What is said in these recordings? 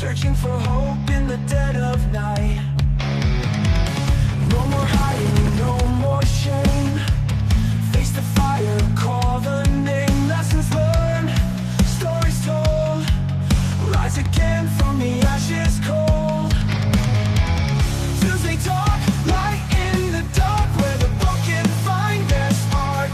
searching for hope in the dead of night. No more hiding, no more shame. Face the fire, call the name. Lessons learned, stories told. Rise again from the ashes cold. Tuesday Talk, light in the dark, where the broken find their spark.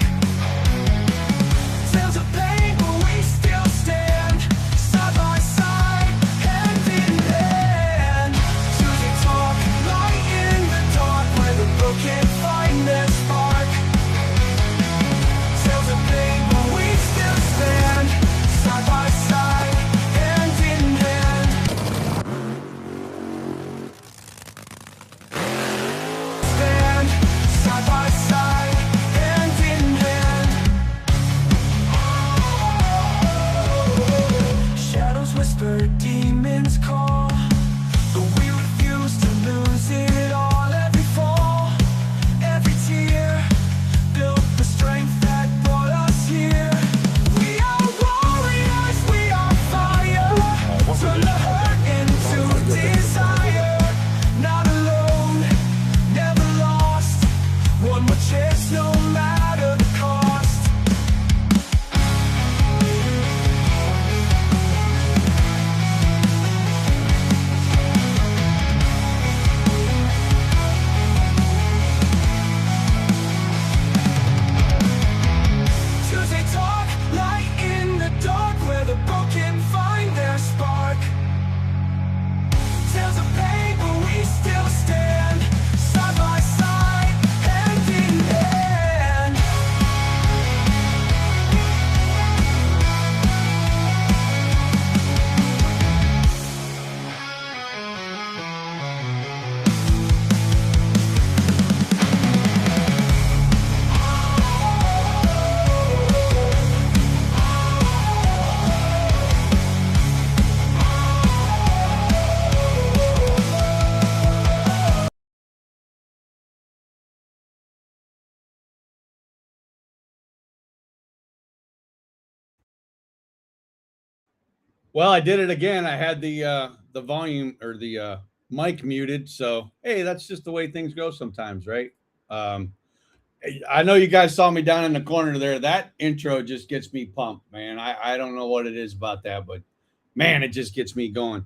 Tales of pain, but we still stand, side by side, hand in hand. Tuesday Talk, light in the dark, where the broken find their spark. Tales of pain, but we still stand, side by side, hand in hand. Stand side by side, hand in hand. Shadows whisper, demons call, but we refuse to lose it all. Every fall, every tear, built the strength that brought us here. We are warriors, we are fire. Turn the hurt into desire. Not alone, never lost. One more chance, no matter the cost. Tuesday Talk, light in the dark, where the broken find their spark. Tales of pain, but we still stand, side by side, hand in hand. Well, I did it again. I had the volume or the mic muted. So hey, that's just the way things go sometimes, right? Um, I know you guys saw me down in the corner there. That intro just gets me pumped, man. I don't know what it is about that, but man, it just gets me going.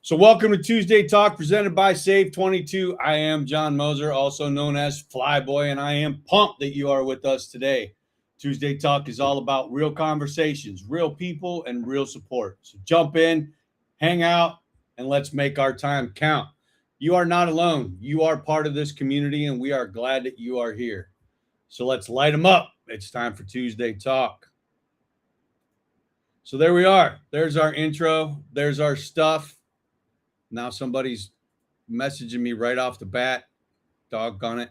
So welcome to Tuesday Talk, presented by Save 22. I am John Moser, also known as Flyboy, and I am pumped that you are with us today. Tuesday Talk is all about real conversations, real people, and real support. So jump in, hang out, and let's make our time count. You are not alone. You are part of this community, and we are glad that you are here. So let's light them up. It's time for Tuesday Talk. So there we are. There's our intro. There's our stuff. Now somebody's messaging me right off the bat. Doggone it.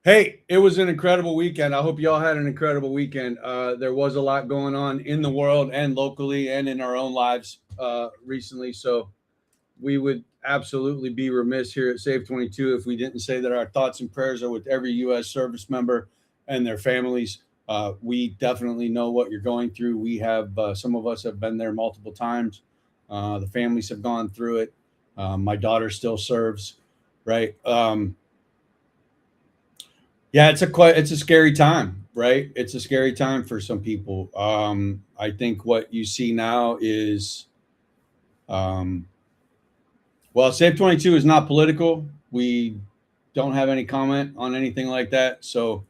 Hey, it was an incredible weekend. I hope you all had an incredible weekend. There was a lot going on in the world and locally and in our own lives recently. So we would absolutely be remiss here at Save 22 if we didn't say that our thoughts and prayers are with every U.S. service member and their families. We definitely know what you're going through. We have, some of us have been there multiple times. The families have gone through it. My daughter still serves, right? Yeah, it's a scary time, right? It's a scary time for some people. I think what you see now is, well, Save 22 is not political. We don't have any comment on anything like that. So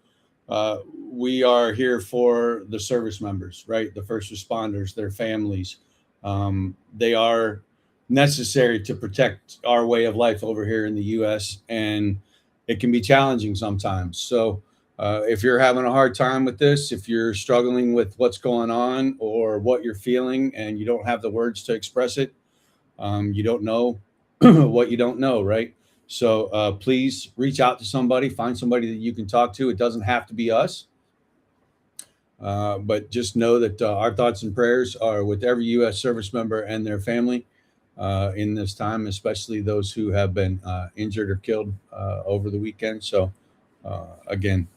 we are here for the service members, right? The first responders, their families. They are necessary to protect our way of life over here in the U.S., and it can be challenging sometimes. So if you're having a hard time with this, if you're struggling with what's going on or what you're feeling and you don't have the words to express it, you don't know what you don't know, right? So please reach out to somebody, find somebody that you can talk to. It doesn't have to be us. But just know that our thoughts and prayers are with every U.S. service member and their family in this time, especially those who have been injured or killed over the weekend. So again,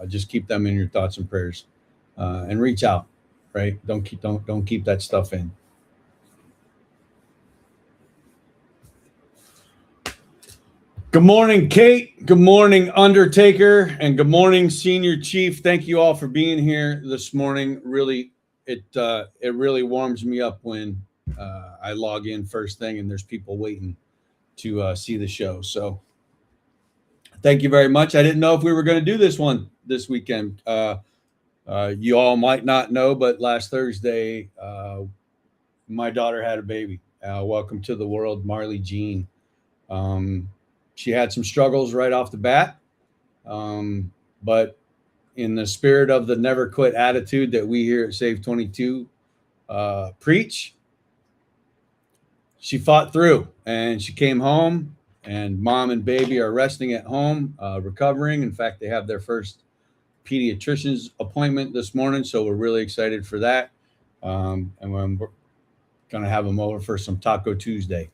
just keep them in your thoughts and prayers, and reach out. Right? Don't keep that stuff in. Good morning, Kate. Good morning, Undertaker, and good morning, Senior Chief. Thank you all for being here this morning. Really, it really warms me up when I log in first thing and there's people waiting to see the show. So, thank you very much. I didn't know if we were going to do this one this weekend. You all might not know, but last Thursday, my daughter had a baby. Welcome to the world, Marley Jean. She had some struggles right off the bat, but in the spirit of the never quit attitude that we here at Save 22 preach, she fought through and she came home. And mom and baby are resting at home, recovering. In fact, they have their first pediatrician's appointment this morning, so we're really excited for that. And we're going to have them over for some Taco Tuesday.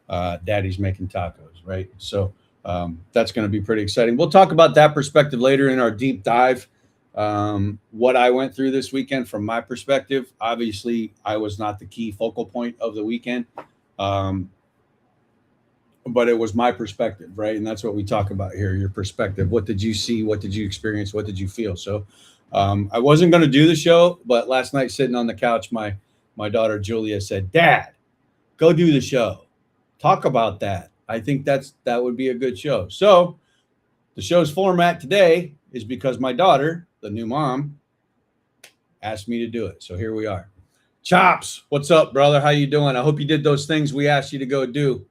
Daddy's making tacos, right? So that's going to be pretty exciting. We'll talk about that perspective later in our deep dive. What I went through this weekend from my perspective, obviously I was not the key focal point of the weekend, but it was my perspective, right? And that's what we talk about here, your perspective. What did you see? What did you experience? What did you feel? So I wasn't going to do the show, but last night sitting on the couch, my daughter Julia said, "Dad, go do the show. Talk about that. I think that would be a good show." So the show's format today is because my daughter, the new mom, asked me to do it. So here we are. Chops, what's up, brother? How you doing? I hope you did those things we asked you to go do.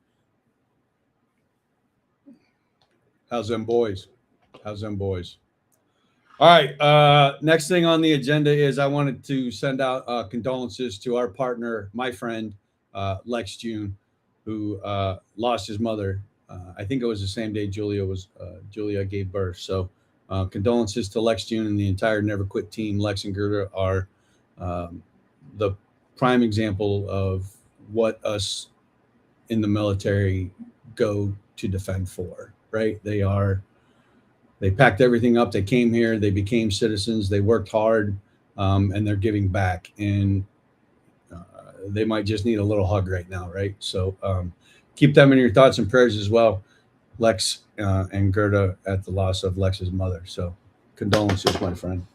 How's them boys? How's them boys? All right. Next thing on the agenda is I wanted to send out condolences to our partner, my friend, Lex June, who lost his mother. I think it was the same day Julia gave birth. So condolences to Lex June and the entire Never Quit team. Lex and Gerda are the prime example of what us in the military go to defend for, right? They packed everything up. They came here. They became citizens. They worked hard, and they're giving back. And they might just need a little hug right now, right? So keep them in your thoughts and prayers as well, Lex and Gerda, at the loss of Lex's mother. So condolences, my friend.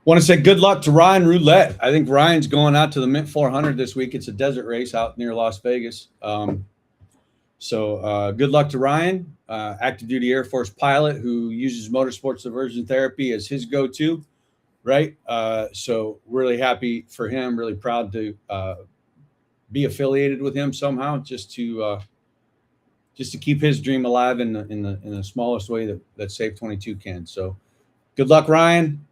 Want to say good luck to Ryan Roulette. I think Ryan's going out to the Mint 400 this week. It's a desert race out near Las Vegas. So good luck to Ryan, active duty Air Force pilot who uses motorsports diversion therapy as his go-to, right? So really happy for him, really proud to be affiliated with him somehow, just to keep his dream alive in the smallest way that Save 22 can. So good luck, Ryan.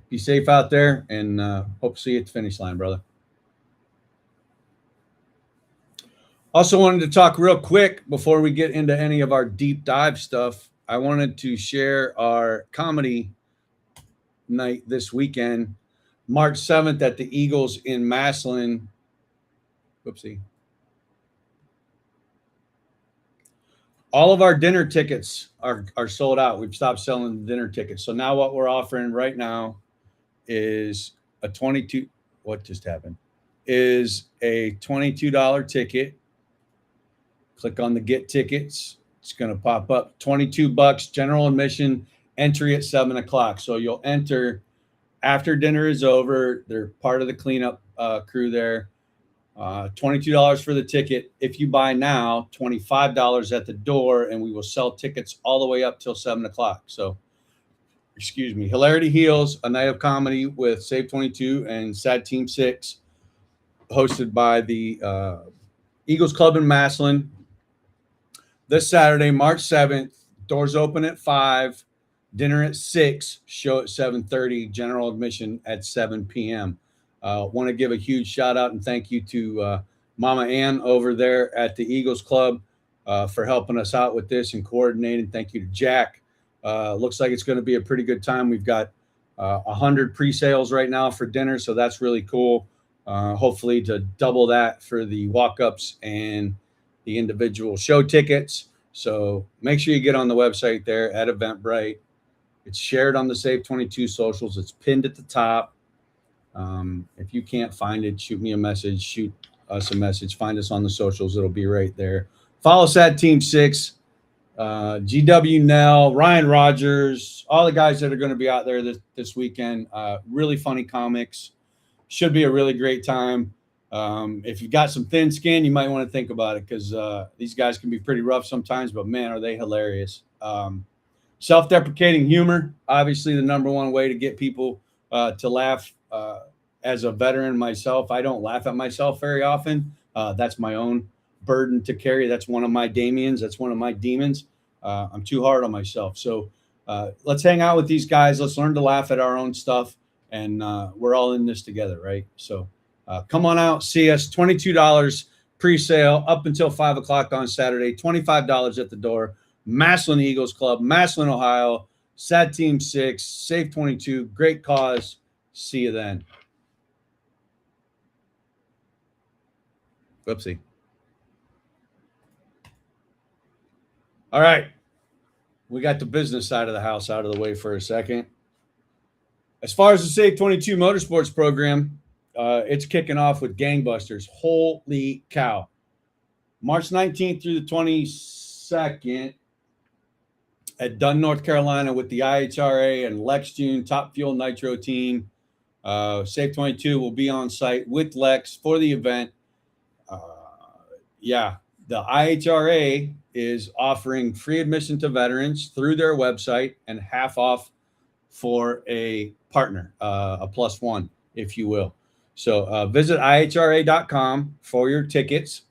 Be safe out there, and hope to see you at the finish line, brother. Also wanted to talk real quick before we get into any of our deep dive stuff. I wanted to share our comedy night this weekend, March 7th at the Eagles in Massillon. Whoopsie. All of our dinner tickets are sold out. We've stopped selling dinner tickets. So now what we're offering right now is a $22. What just happened? Is a $22 ticket. Click on the Get Tickets. It's going to pop up. $22, general admission, entry at 7 o'clock. So you'll enter after dinner is over. They're part of the cleanup crew there. $22 for the ticket. If you buy now, $25 at the door, and we will sell tickets all the way up till 7 o'clock. So, excuse me. Hilarity Heals, a night of comedy with Save 22 and Sad Team 6, hosted by the Eagles Club in Massillon. This Saturday, March 7th, doors open at 5, dinner at 6, show at 7:30, general admission at 7 p.m. Want to give a huge shout out and thank you to Mama Ann over there at the Eagles Club for helping us out with this and coordinating. Thank you to Jack. Looks like it's going to be a pretty good time. We've got 100 pre-sales right now for dinner, so that's really cool. Hopefully to double that for the walk-ups and the individual show tickets. So make sure you get on the website there at Eventbrite. It's shared on the Save 22 socials. It's pinned at the top. If you can't find it, shoot me a message. Shoot us a message. Find us on the socials. It'll be right there. Follow us at Team 6. GW Nell, Ryan Rogers, all the guys that are going to be out there this weekend. Really funny comics. Should be a really great time. If you've got some thin skin, you might want to think about it, because these guys can be pretty rough sometimes, but man, are they hilarious. Self-deprecating humor, obviously the number one way to get people to laugh. As a veteran myself, I don't laugh at myself very often. That's my own burden to carry. That's one of my Damians. That's one of my demons. I'm too hard on myself. So let's hang out with these guys. Let's learn to laugh at our own stuff. And we're all in this together, right? So come on out, see us. $22 pre-sale up until 5 o'clock on Saturday. $25 at the door. Massillon Eagles Club, Massillon, Ohio. SAD Team 6, Save 22. Great cause. See you then. Whoopsie. All right. We got the business side of the house out of the way for a second. As far as the Save 22 Motorsports program, it's kicking off with gangbusters. Holy cow. March 19th through the 22nd at Dunn, North Carolina, with the IHRA and Lex June Top Fuel Nitro team. Save 22 will be on site with Lex for the event. The IHRA is offering free admission to veterans through their website and half off for a partner, a +1, if you will. So visit ihra.com for your tickets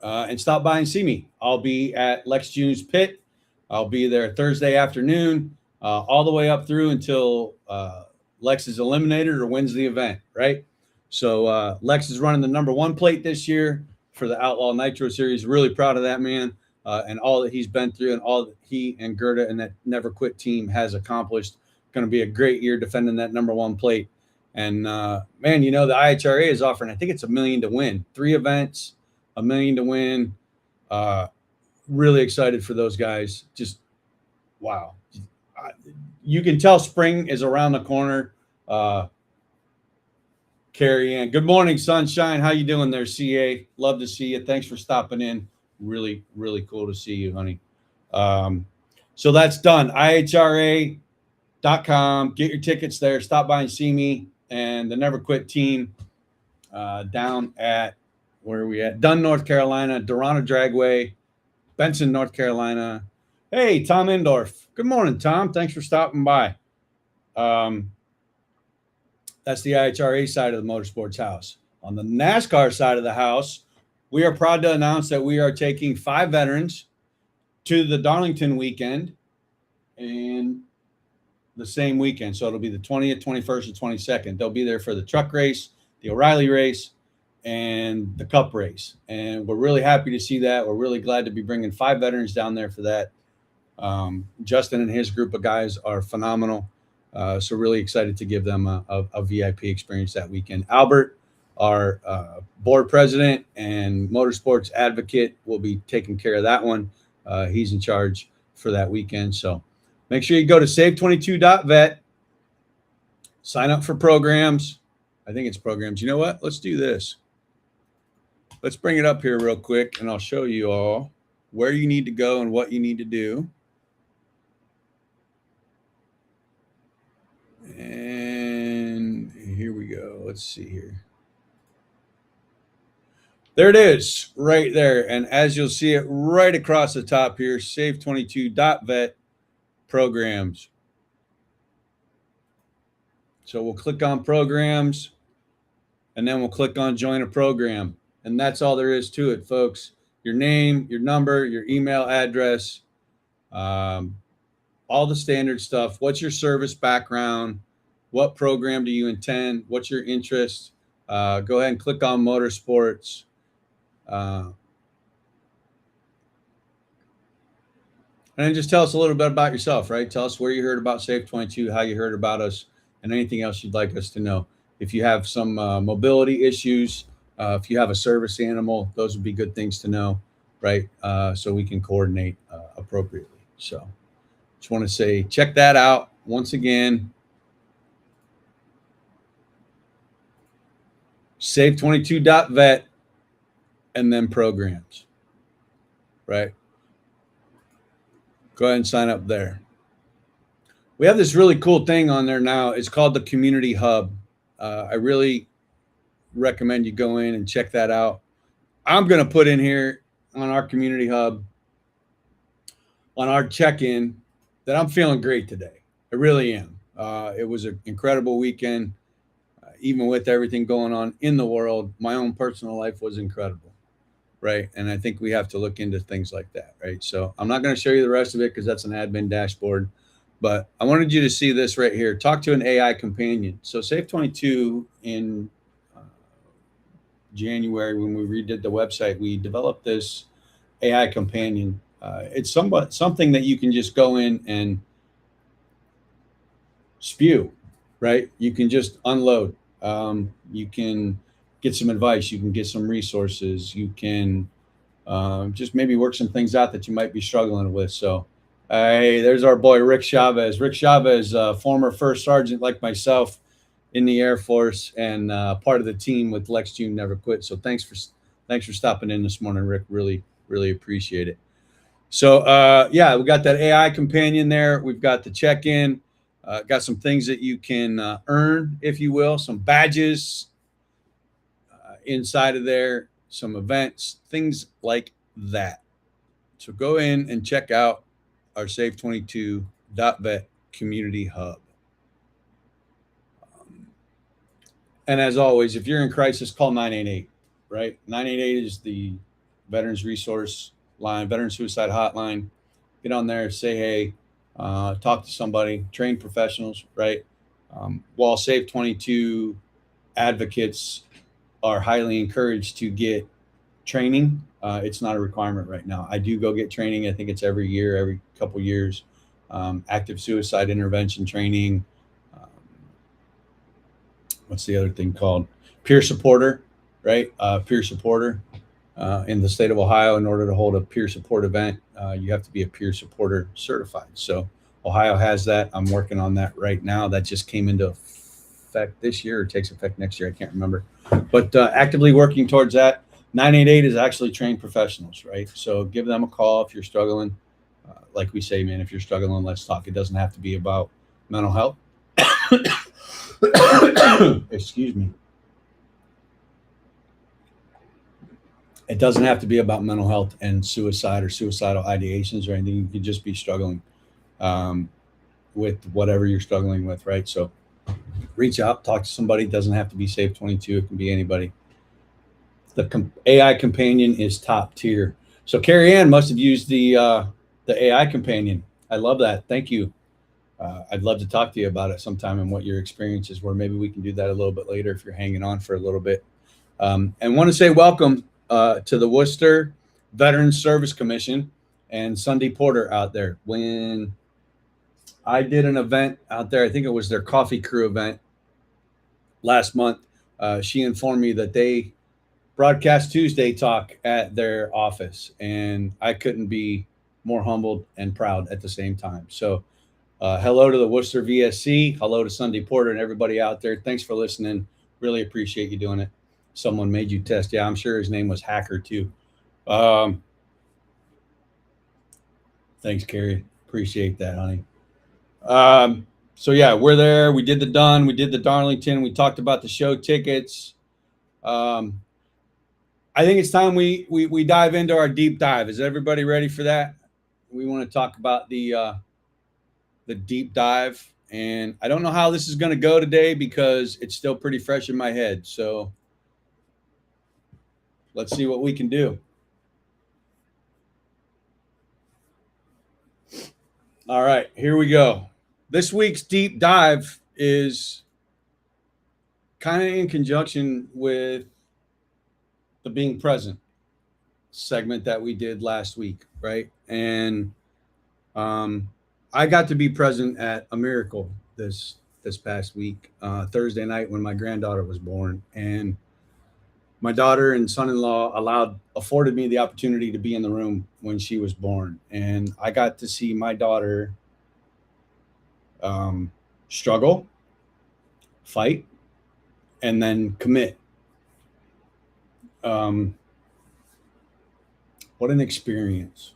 and stop by and see me. I'll be at Lex June's pit. I'll be there Thursday afternoon, all the way up through until Lex is eliminated or wins the event, right? So Lex is running the #1 plate this year for the Outlaw Nitro Series. Really proud of that man and all that he's been through and all that he and Gerda and that Never Quit team has accomplished. Going to be a great year defending that #1 plate. And man, you know, the IHRA is offering, I think it's $1 million to win. 3 events, $1 million to win. Really excited for those guys. Just wow. You can tell spring is around the corner. Carrie Ann, good morning, sunshine. How you doing there, CA? Love to see you. Thanks for stopping in. Really, really cool to see you, honey. So that's done. IHRA.com. Get your tickets there. Stop by and see me and the Never Quit team down at, where are we at? Dunn, North Carolina, Dorana Dragway, Benson, North Carolina. Hey, Tom Endorf. Good morning, Tom. Thanks for stopping by. That's the IHRA side of the motorsports house. On the NASCAR side of the house, we are proud to announce that we are taking 5 veterans to the Darlington weekend and the same weekend. So it'll be the 20th, 21st, and 22nd. They'll be there for the truck race, the O'Reilly race, and the Cup race. And we're really happy to see that. We're really glad to be bringing 5 veterans down there for that. Justin and his group of guys are phenomenal. So really excited to give them a VIP experience that weekend. Albert, our board president and motorsports advocate, will be taking care of that one. He's in charge for that weekend. So make sure you go to save22.vet, sign up for programs. I think it's programs. You know what? Let's do this. Let's bring it up here real quick, and I'll show you all where you need to go and what you need to do. And here we go. Let's see here. There it is right there. And as you'll see it right across the top here, save22.vet programs. So we'll click on programs and then we'll click on join a program. And that's all there is to it, folks. Your name, your number, your email address, all the standard stuff. What's your service background? What program do you intend? What's your interest? Go ahead and click on motorsports. And then just tell us a little bit about yourself, right? Tell us where you heard about Save 22, how you heard about us, and anything else you'd like us to know. If you have some mobility issues, if you have a service animal, those would be good things to know, right? So we can coordinate appropriately. So just want to say, check that out once again. save22.vet, and then programs, right? Go ahead and sign up there. We have this really cool thing on there now. It's called the Community Hub. I really recommend you go in and check that out. I'm going to put in here on our Community Hub, on our check-in, that I'm feeling great today. I really am. It was an incredible weekend. Even with everything going on in the world, my own personal life was incredible, right? And I think we have to look into things like that, right? So I'm not going to show you the rest of it because that's an admin dashboard, but I wanted you to see this right here. Talk to an AI companion. So Save22 in January, when we redid the website, we developed this AI companion. It's something that you can just go in and spew, right? You can just unload. You can get some advice. You can get some resources. You can just maybe work some things out that you might be struggling with. So, hey, there's our boy Rick Chavez. Rick Chavez, former first sergeant like myself in the Air Force, and part of the team with Lex June Never Quit. So thanks for stopping in this morning, Rick. Really, really appreciate it. So yeah, we got that AI companion there. We've got the check-in. Got some things that you can earn, if you will, some badges inside of there, some events, things like that. So go in and check out our Save22.vet community hub. And as always, if you're in crisis, call 988, right? 988 is the Veterans Resource Line, Veteran Suicide Hotline. Get on there, say hey, talk to somebody, train professionals, right? While Save22 advocates are highly encouraged to get training, it's not a requirement right now. I do go get training. I think it's every year, every couple years. Active suicide intervention training. What's the other thing called? Peer supporter, right? Peer supporter. In the state of Ohio, in order to hold a peer support event, you have to be a peer supporter certified. So Ohio has that. I'm working on that right now. That just came into effect this year, or takes effect next year. I can't remember. But actively working towards that. 988 is actually trained professionals, right? So give them a call if you're struggling. Like we say, man, if you're struggling, let's talk. It doesn't have to be about mental health. Excuse me. It doesn't have to be about mental health and suicide or suicidal ideations or anything. You could just be struggling with whatever you're struggling with, right? So reach out, talk to somebody. It doesn't have to be Save22. It can be anybody. The AI companion is top tier. So Carrie Ann must have used the AI companion. I love that. Thank you. I'd love to talk to you about it sometime and what your experiences were. Maybe we can do that a little bit later if you're hanging on for a little bit. And want to say welcome to the Worcester Veterans Service Commission and Sunday Porter out there. When I did an event out there, I think it was their coffee crew event last month, she informed me that they broadcast Tuesday Talk at their office, and I couldn't be more humbled and proud at the same time. So hello to the Worcester VSC, hello to Sunday Porter and everybody out there. Thanks for listening. Really appreciate you doing it. Someone made you test. Yeah, I'm sure his name was Hacker too. Thanks, Carrie. Appreciate that, honey. So yeah, we're there. We did the Dunn. We did the Darlington. We talked about the show tickets. I think it's time we dive into our deep dive. Is everybody ready for that? We want to talk about the deep dive. And I don't know how this is going to go today because it's still pretty fresh in my head. So let's see what we can do. All right, here we go. This week's deep dive is kind of in conjunction with the being present segment that we did last week, right? And I got to be present at a miracle this past week, Thursday night when my granddaughter was born, and my daughter and son-in-law afforded me the opportunity to be in the room when she was born, and I got to see my daughter struggle, fight, and then commit what an experience,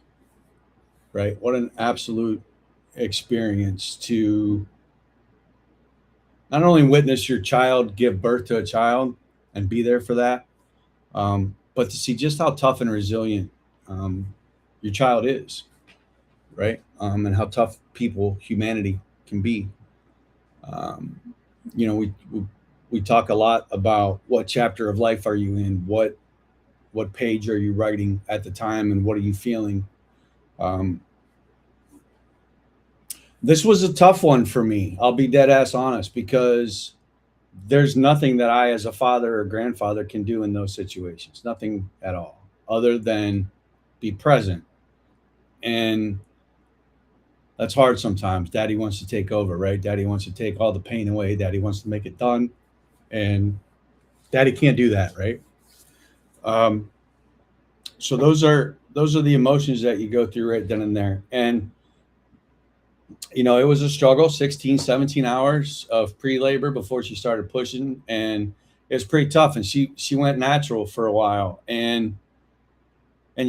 right? What an absolute experience to not only witness your child give birth to a child and be there for that, but to see just how tough and resilient your child is, right? And how tough humanity can be. Um, we talk a lot about what chapter of life are you in, what page are you writing at the time, and what are you feeling. Um, this was a tough one for me. I'll be dead ass honest, because there's nothing that I, as a father or grandfather, can do in those situations. Nothing at all, other than be present. And that's hard sometimes. Daddy wants to take over, right? Daddy wants to take all the pain away. Daddy wants to make it done, and Daddy can't do that, right? Um, so those are the emotions that you go through right then and there. And it was a struggle, 16, 17 hours of pre-labor before she started pushing, and it was pretty tough. And she went natural for a while, and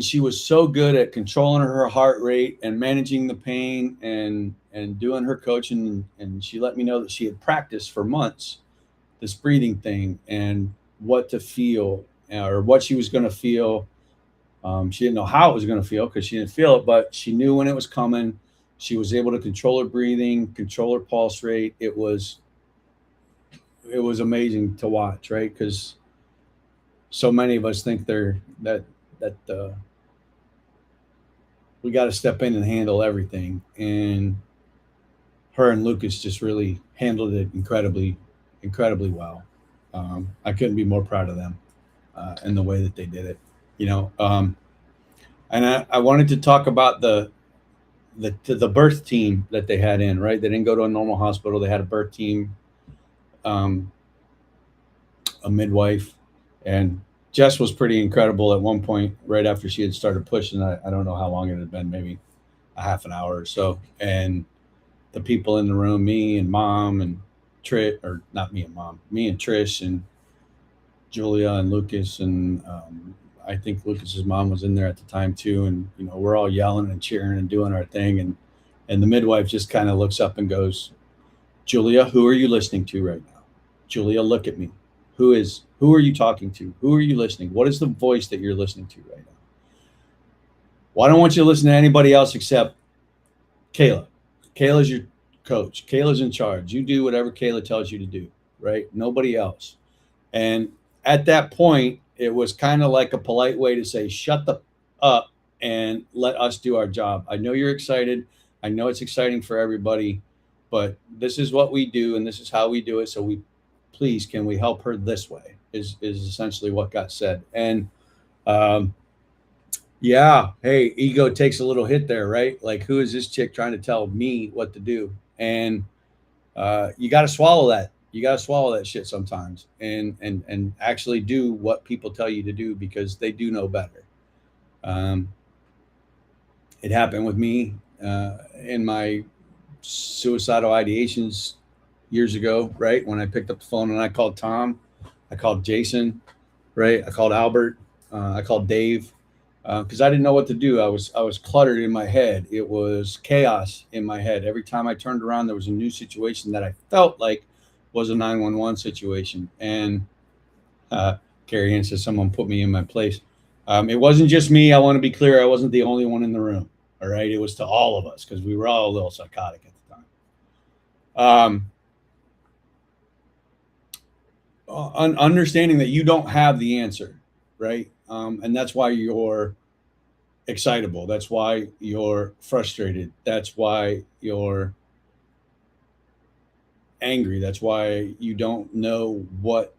she was so good at controlling her heart rate and managing the pain and doing her coaching. And she let me know that she had practiced for months this breathing thing and what to feel, or what she was going to feel. She didn't know how it was going to feel because she didn't feel it, but she knew when it was coming. She was able to control her breathing, control her pulse rate. It was amazing to watch, right? Because so many of us think that we got to step in and handle everything, and her and Lucas just really handled it incredibly well. I couldn't be more proud of them in the way that they did it. And I wanted to talk about the birth team that they had in, right? They didn't go to a normal hospital. They had a birth team, um, a midwife, and Jess was pretty incredible at one point right after she had started pushing. I don't know how long it had been, maybe a half an hour or so. And the people in the room, me and mom and Trish, or not me and mom, me and Trish and Julia and Lucas, and I think Lucas's mom was in there at the time too. And we're all yelling and cheering and doing our thing, and the midwife just kind of looks up and goes, "Julia, who are you listening to right now? Julia, look at me. Who are you talking to? Who are you listening? What is the voice that you're listening to right now? Well, I don't want you to listen to anybody else except Kayla. Kayla's your coach. Kayla's in charge. You do whatever Kayla tells you to do, right? Nobody else." And at that point, it was kind of like a polite way to say, "Shut the up and let us do our job. I know you're excited. I know it's exciting for everybody, but this is what we do and this is how we do it. So please, can we help her this way?" Is essentially what got said. And um, yeah, hey, ego takes a little hit there, right? Like, who is this chick trying to tell me what to do? And you got to swallow that. You got to swallow that shit sometimes, and actually do what people tell you to do, because they do know better. Um, it happened with me in my suicidal ideations years ago, right? When I picked up the phone and I called Tom, I called Jason, right? I called Albert, I called Dave, because I didn't know what to do. I was cluttered in my head. It was chaos in my head. Every time I turned around, there was a new situation that I felt like was a 911 situation. And Carrie Ann says someone put me in my place. It wasn't just me. I want to be clear. I wasn't the only one in the room. All right. It was to all of us, because we were all a little psychotic at the time. Understanding that you don't have the answer, right? And that's why you're excitable. That's why you're frustrated. That's why you're angry. That's why you don't know what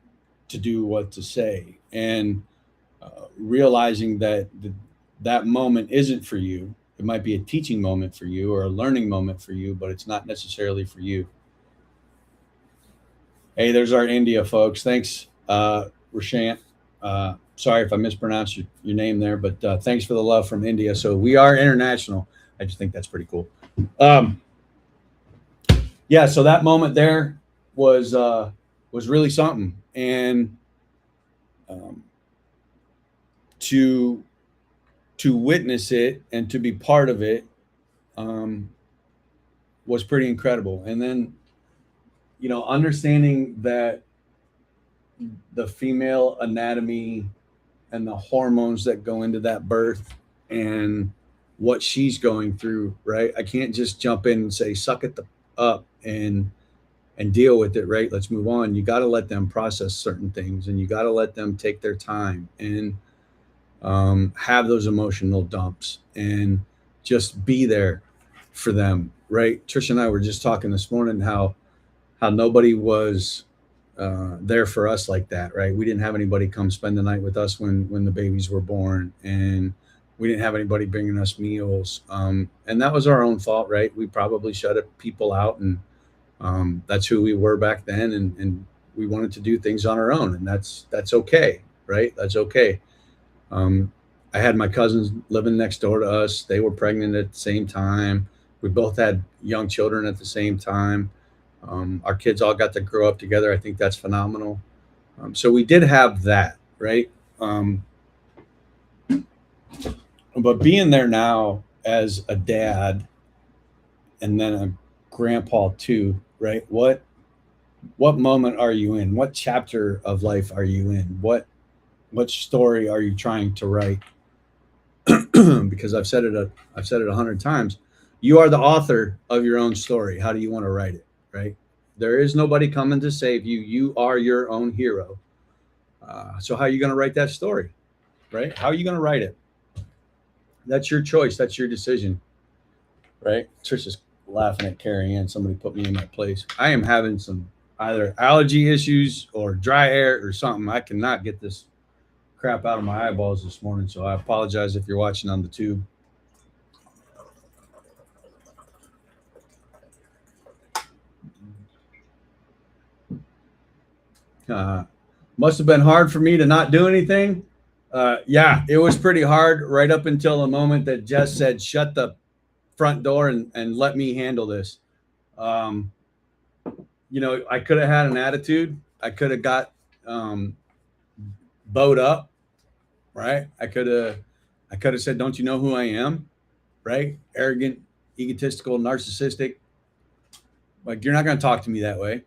to do, what to say. And realizing that that moment isn't for you. It might be a teaching moment for you or a learning moment for you, but it's not necessarily for you. Hey, there's our India folks. Thanks, Rashant. Sorry if I mispronounced your name there, but thanks for the love from India. So we are international. I just think that's pretty cool. Yeah, so that moment there was really something. And to witness it and to be part of it was pretty incredible. And then, understanding that the female anatomy and the hormones that go into that birth and what she's going through, right? I can't just jump in and say, suck it up and deal with it, right? Let's move on. You got to let them process certain things, and you got to let them take their time and have those emotional dumps and just be there for them, right? Trish and I were just talking this morning how nobody was there for us like that, right? We didn't have anybody come spend the night with us when the babies were born, and we didn't have anybody bringing us meals, and that was our own fault, right? We probably shut people out, and that's who we were back then, and we wanted to do things on our own, and that's okay, right? That's okay. I had my cousins living next door to us. They were pregnant at the same time. We both had young children at the same time. Our kids all got to grow up together. I think that's phenomenal. So we did have that, right? But being there now as a dad and then a grandpa too, right? What moment are you in? What chapter of life are you in? What story are you trying to write? Because I've said it 100 times. You are the author of your own story. How do you want to write it, right? There is nobody coming to save you. You are your own hero. So how are you going to write that story, right? How are you going to write it? That's your choice. That's your decision, right? Trish is laughing at Carrie Ann. Somebody put me in my place. I am having some either allergy issues or dry air or something. I cannot get this crap out of my eyeballs this morning, so I apologize if you're watching on the tube. Must have been hard for me to not do anything. Yeah, it was pretty hard right up until the moment that Jess said, shut the front door and let me handle this. I could have had an attitude. I could have got bowed up, right? I could have said, don't you know who I am? Right? Arrogant, egotistical, narcissistic. Like, you're not going to talk to me that way.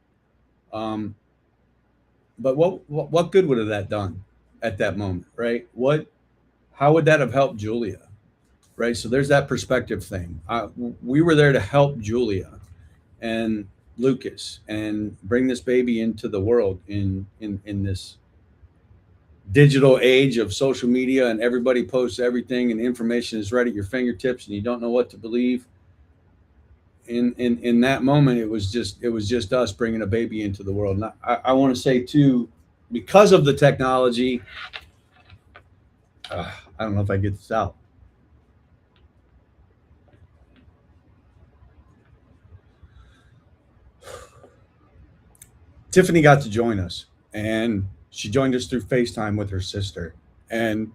But what good would have that done at that moment, right? How would that have helped Julia, right? So there's that perspective thing. We were there to help Julia and Lucas and bring this baby into the world in this digital age of social media, and everybody posts everything and information is right at your fingertips and you don't know what to believe. In that moment, it was just us bringing a baby into the world. And I want to say too, because of the technology, I don't know if I get this out. Tiffany got to join us, and she joined us through FaceTime with her sister. And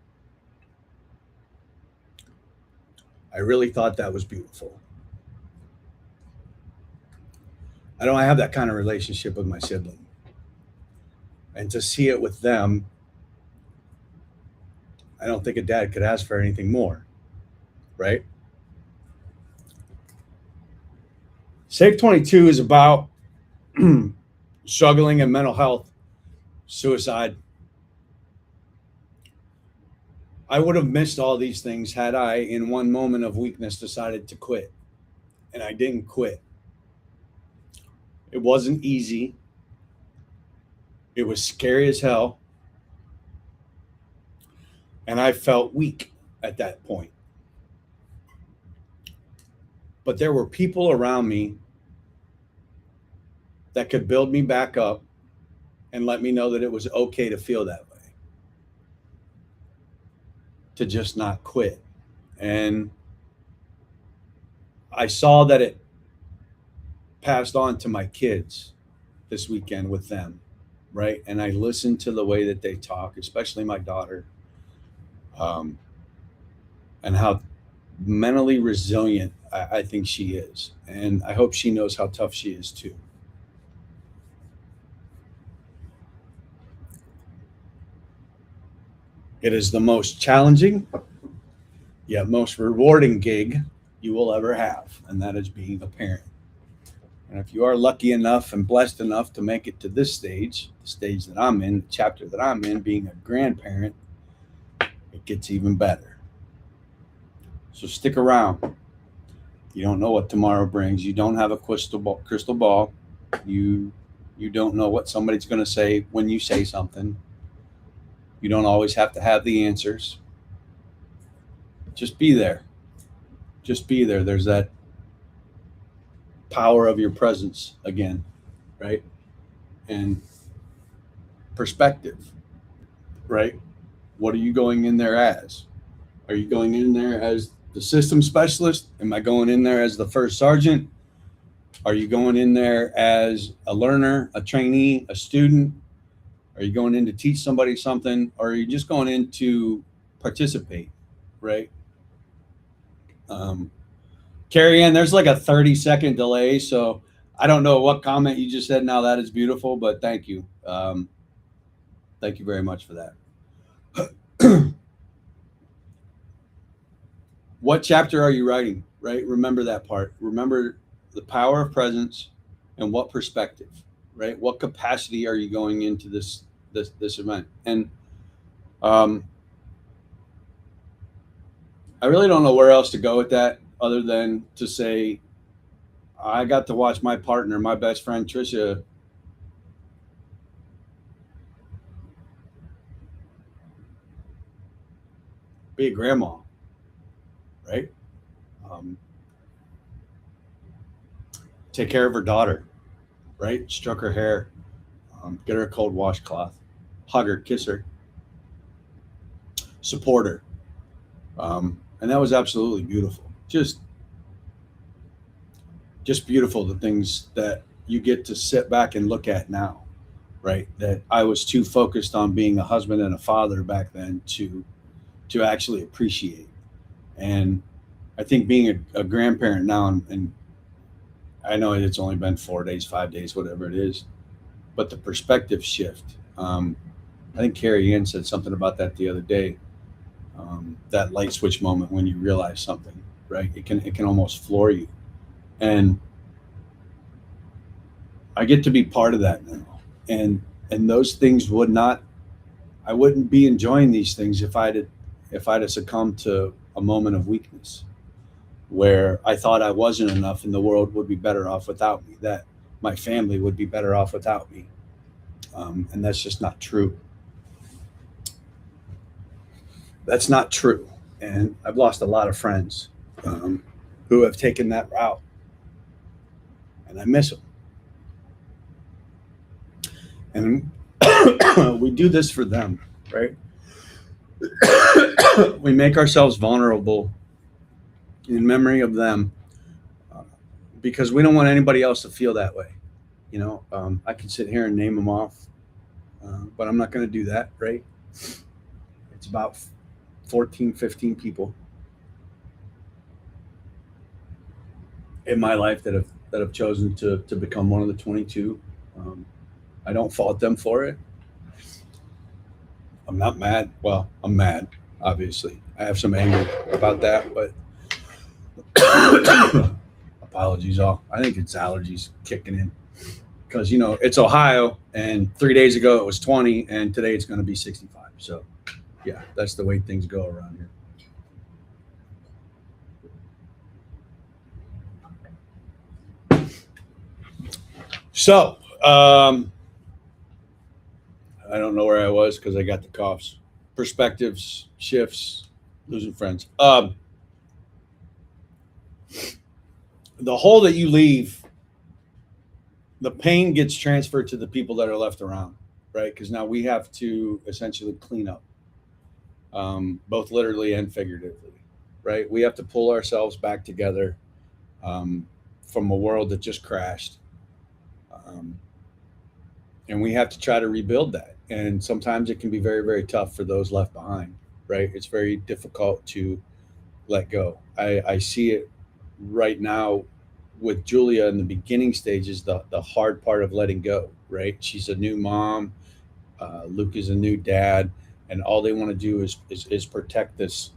I really thought that was beautiful. I don't have that kind of relationship with my sibling. And to see it with them, I don't think a dad could ask for anything more, right? Safe 22 is about struggling in mental health, suicide. I would have missed all these things had I, in one moment of weakness, decided to quit. And I didn't quit. It wasn't easy. It was scary as hell. And I felt weak at that point. But there were people around me that could build me back up and let me know that it was okay to feel that way, to just not quit. And I saw that it passed on to my kids this weekend with them, right? And I listened to the way that they talk, especially my daughter, and how mentally resilient I think she is. And I hope she knows how tough she is too. It is the most challenging, yet most rewarding gig you will ever have, and that is being a parent. And if you are lucky enough and blessed enough to make it to this stage, the stage that I'm in, the chapter that I'm in, being a grandparent, it gets even better. So stick around. You don't know what tomorrow brings. You don't have a crystal ball. You don't know what somebody's going to say when you say something. You don't always have to have the answers. Just be there. Just be there. There's that power of your presence again, right? And perspective, right? What are you going in there as? Are you going in there as the system specialist? Am I going in there as the first sergeant? Are you going in there as a learner, a trainee, a student? Are you going in to teach somebody something? Or are you just going in to participate, right? Carrie Ann, there's like a 30-second delay. So I don't know what comment you just said now. That is beautiful, but thank you. Thank you very much for that. What chapter are you writing, right? Remember that part. Remember the power of presence and what perspective, right? What capacity are you going into this event? And I really don't know where else to go with that other than to say I got to watch my partner, my best friend Trisha, be a grandma, right? Take care of her daughter, right? Stroke her hair, get her a cold washcloth, hug her, kiss her, support her. And that was absolutely beautiful. Just beautiful, the things that you get to sit back and look at now, right? That I was too focused on being a husband and a father back then to actually appreciate. And I think being a grandparent now, and I know it's only been 4 days, 5 days, whatever it is, but the perspective shift. I think Carrie Ann said something about that the other day. That light switch moment when you realize something, right? It can almost floor you. And I get to be part of that now. And those things I wouldn't be enjoying these things if I'd have succumbed to a moment of weakness where I thought I wasn't enough and the world would be better off without me, that my family would be better off without me. And that's just not true. That's not true. And I've lost a lot of friends who have taken that route. And I miss them. And we do this for them, right? We make ourselves vulnerable in memory of them because we don't want anybody else to feel that way. You know, I can sit here and name them off, but I'm not going to do that, right? It's about 14, 15 people in my life that have chosen to become one of the 22. I don't fault them for it. I'm not mad. Well, I'm mad, obviously. I have some anger about that, but apologies all. I think it's allergies kicking in because, you know, it's Ohio and 3 days ago it was 20 and today it's going to be 65. So yeah, that's the way things go around here. So, I don't know where I was because I got the coughs. Perspectives, shifts, losing friends. The hole that you leave, the pain gets transferred to the people that are left around, right? Because now we have to essentially clean up, both literally and figuratively, right? We have to pull ourselves back together from a world that just crashed. And we have to try to rebuild that. And sometimes it can be very, very tough for those left behind, right? It's very difficult to let go. I see it right now with Julia in the beginning stages, the hard part of letting go, right? She's a new mom. Luke is a new dad. and all they want to do is protect this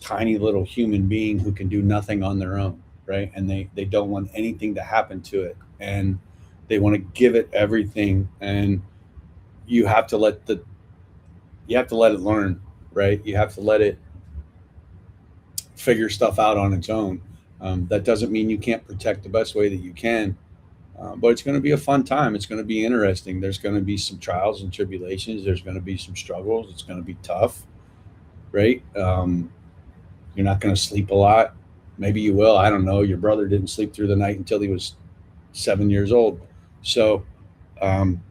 tiny little human being who can do nothing on their own, right? And they don't want anything to happen to it, and they want to give it everything. And you have to let the you have to let it learn, right? You have to let it figure stuff out on its own. That doesn't mean you can't protect the best way that you can, but it's going to be a fun time. It's going to be interesting. There's going to be some trials and tribulations. There's going to be some struggles. It's going to be tough, right? You're not going to sleep a lot. Maybe you will. I don't know. Your brother didn't sleep through the night until he was 7 years old. So, um,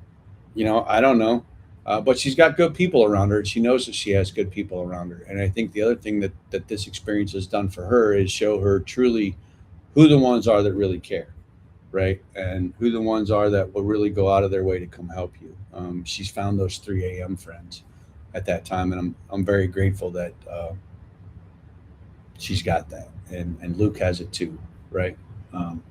I don't know. But she's got good people around her. She knows that she has good people around her. And I think the other thing that this experience has done for her is show her truly who the ones are that really care, right? And who the ones are that will really go out of their way to come help you. She's found those 3 a.m. friends at that time. And I'm very grateful that she's got that. And Luke has it too, right? Um,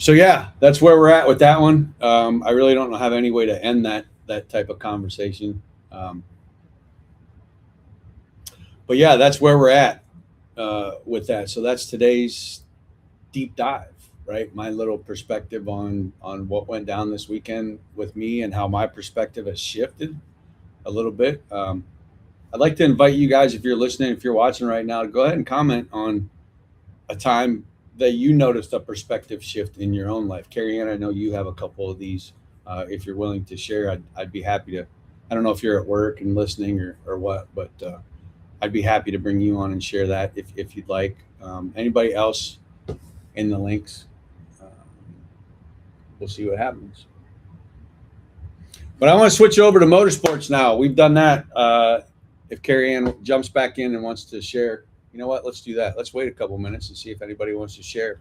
so yeah, that's where we're at with that one. I really don't have any way to end that type of conversation. Um, but yeah, that's where we're at with that. So that's today's deep dive, right? My little perspective on what went down this weekend with me and how my perspective has shifted a little bit. I'd like to invite you guys, if you're listening, if you're watching right now, to go ahead and comment on a time that you noticed a perspective shift in your own life. Carrie Ann, I know you have a couple of these. If you're willing to share, I'd be happy to. I don't know if you're at work and listening or what, but I'd be happy to bring you on and share that if you'd like. Anybody else in the links, um, we'll see what happens. But I want to switch over to motorsports now. We've done that. If Carrie Ann jumps back in and wants to share, you know what? Let's do that. Let's wait a couple minutes and see if anybody wants to share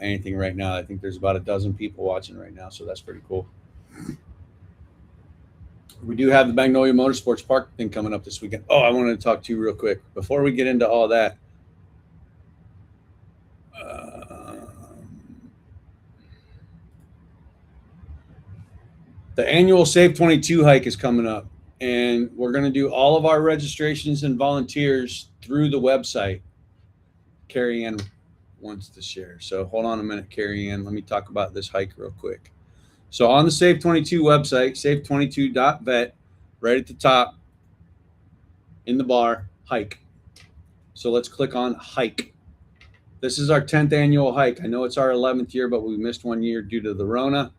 anything right now. I think there's about a dozen people watching right now, so that's pretty cool. We do have the Magnolia Motorsports Park thing coming up this weekend. Oh, I wanted to talk to you real quick before we get into all that. The annual Save 22 hike is coming up, and we're going to do all of our registrations and volunteers through the website. Carrie Ann wants to share. So hold on a minute, Carrie Ann. Let me talk about this hike real quick. So on the Save 22 website, save22.vet, right at the top in the bar, hike. So let's click on hike. This is our 10th annual hike. I know it's our 11th year, but we missed 1 year due to the Rona.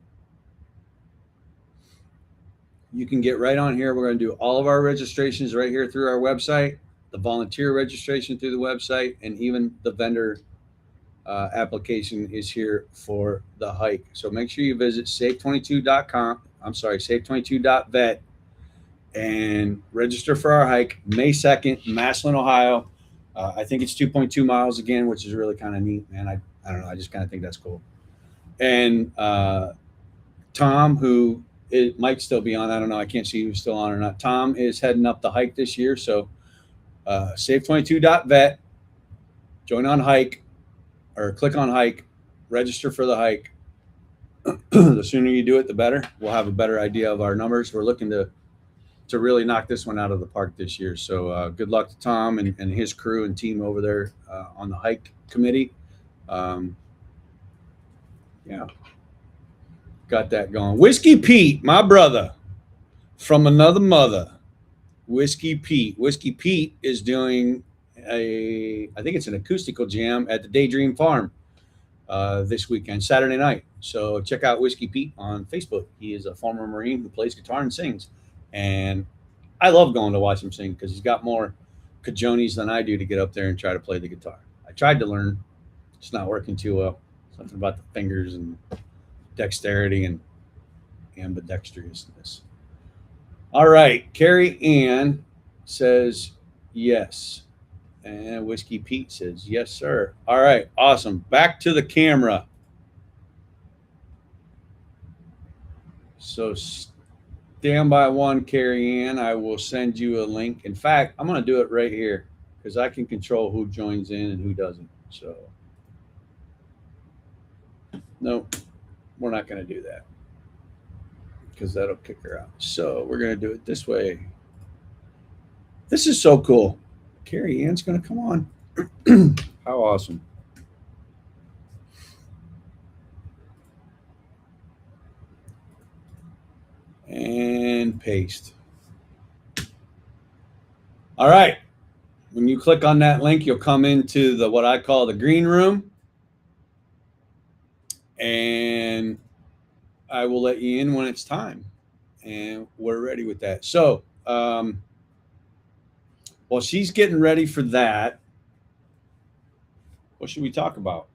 You can get right on here. We're going to do all of our registrations right here through our website, the volunteer registration through the website, and even the vendor application is here for the hike. So make sure you visit save22.com. I'm sorry, save22.vet and register for our hike May 2nd, Massillon, Ohio. I think it's 2.2 miles again, which is really kind of neat, man. I don't know. I just kind of think that's cool. And Tom, who it might still be on, I don't know. I can't see who's still on or not. Tom is heading up the hike this year. So save22.vet, join on hike, or click on hike, register for the hike. The sooner you do it, the better. We'll have a better idea of our numbers. We're looking to really knock this one out of the park this year. So good luck to Tom and his crew and team over there on the hike committee. Yeah, got that going. Whiskey Pete, my brother from another mother. Whiskey Pete. Whiskey Pete is doing I think it's an acoustical jam at the Daydream Farm this weekend, Saturday night. So check out Whiskey Pete on Facebook. He is a former Marine who plays guitar and sings. And I love going to watch him sing because he's got more cajones than I do to get up there and try to play the guitar. I tried to learn. It's not working too well. Something about the fingers and dexterity and ambidextrousness. All right. Carrie Ann says yes. And Whiskey Pete says, yes, sir. All right. Awesome. Back to the camera. So stand by one, Carrie Ann. I will send you a link. In fact, I'm going to do it right here because I can control who joins in and who doesn't. So, no, we're not going to do that. because that'll kick her out. So we're gonna do it this way. This is so cool. Carrie Ann's gonna come on. How awesome. And paste. All right. When you click on that link, you'll come into the what I call the green room. And I will let you in when it's time. And we're ready with that. So, while she's getting ready for that, what should we talk about?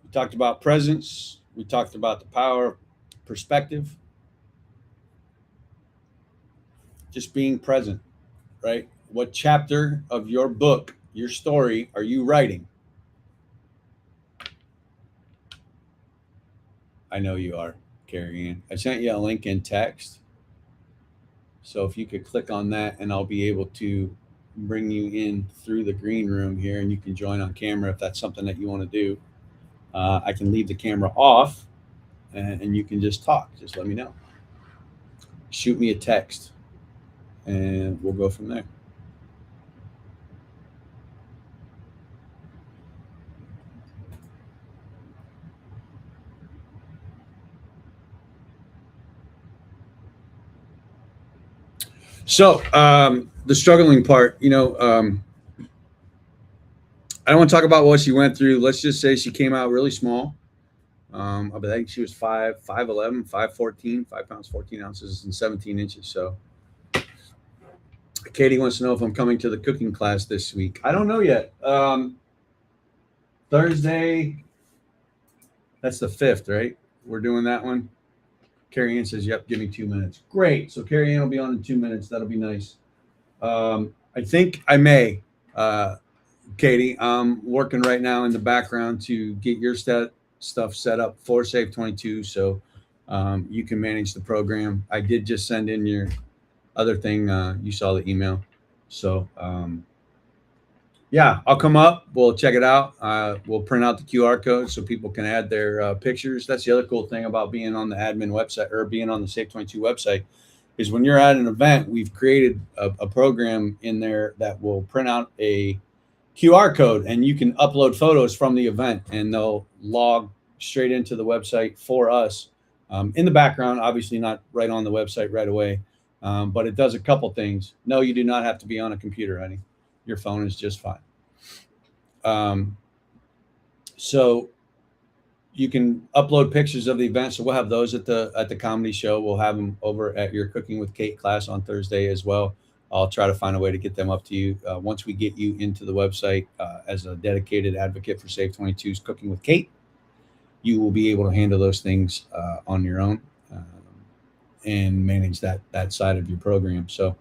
We talked about presence. We talked about the power of perspective. Just being present, right? What chapter of your book, your story, are you writing? I know you are, Carrie Ann. I sent you a link in text. So if you could click on that, and I'll be able to bring you in through the green room here, and you can join on camera if that's something that you want to do. I can leave the camera off, and you can just talk. Just let me know. Shoot me a text, and we'll go from there. So the struggling part, I don't want to talk about what she went through. Let's just say she came out really small. I think she was 5'11", 5'14", 5 pounds, 14 ounces, and 17 inches. So Katie wants to know if I'm coming to the cooking class this week. I don't know yet. Thursday, that's the 5th, right? We're doing that one. Carrie Ann says, yep, give me 2 minutes. Great. So Carrie Ann will be on in 2 minutes. That'll be nice. I think I may, Katie. I'm working right now in the background to get your stuff set up for Save 22 so you can manage the program. I did just send in your other thing. You saw the email. So, yeah, I'll come up. We'll check it out. We'll print out the QR code so people can add their pictures. That's the other cool thing about being on the admin website or being on the Save 22 website is when you're at an event, we've created a program in there that will print out a QR code, and you can upload photos from the event, and they'll log straight into the website for us in the background. Obviously, not right on the website right away, but it does a couple things. No, you do not have to be on a computer, honey. Your phone is just fine. So you can upload pictures of the event. So we'll have those at the comedy show. We'll have them over at your Cooking with Kate class on Thursday as well. I'll try to find a way to get them up to you. Once we get you into the website as a dedicated advocate for Save 22's Cooking with Kate, you will be able to handle those things on your own and manage that side of your program. So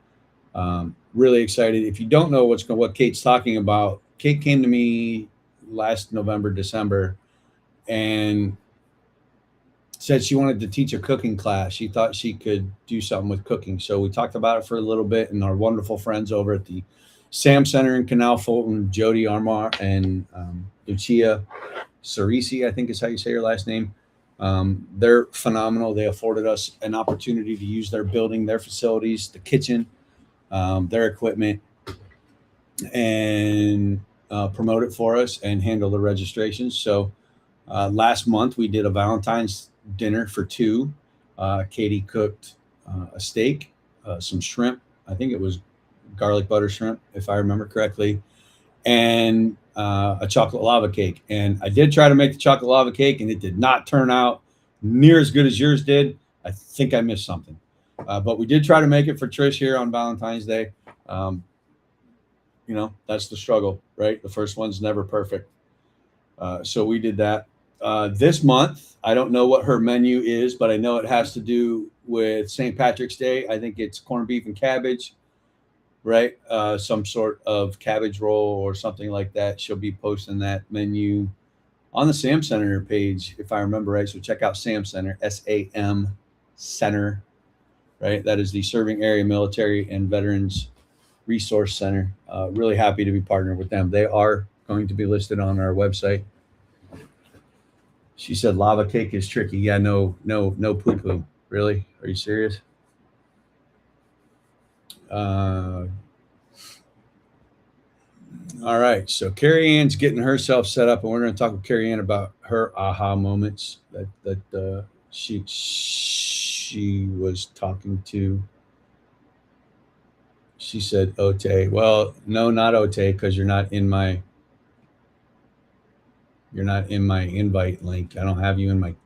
really excited. If you don't know what Kate's talking about, Kate came to me last November, December, and said she wanted to teach a cooking class. She thought she could do something with cooking. So we talked about it for a little bit, and our wonderful friends over at the Sam Center in Canal Fulton, Jody Armar and Lucia Cerisi, I think is how you say your last name. They're phenomenal. They afforded us an opportunity to use their building, their facilities, the kitchen, their equipment, and promote it for us and handle the registrations. So last month we did a Valentine's dinner for 2. Katie cooked a steak, some shrimp. I think it was garlic butter shrimp, if I remember correctly, and a chocolate lava cake. And I did try to make the chocolate lava cake, and it did not turn out near as good as yours did. I think I missed something. But we did try to make it for Trish here on Valentine's Day. That's the struggle, right? The first one's never perfect. So we did that. This month, I don't know what her menu is, but I know it has to do with St. Patrick's Day. I think it's corned beef and cabbage, right? Some sort of cabbage roll or something like that. She'll be posting that menu on the Sam Center page, if I remember right. So check out Sam Center, SAM Center, right? That is the Serving Area Military and Veterans Resource Center. Really happy to be partnered with them. They are going to be listed on our website. She said lava cake is tricky. Yeah, no poo-poo. Really? Are you serious? All right. So Carrie Ann's getting herself set up, and we're going to talk with Carrie Ann about her aha moments that she was talking to. She said Ote. Well, no, not Ote, because you're not in my invite link. I don't have you in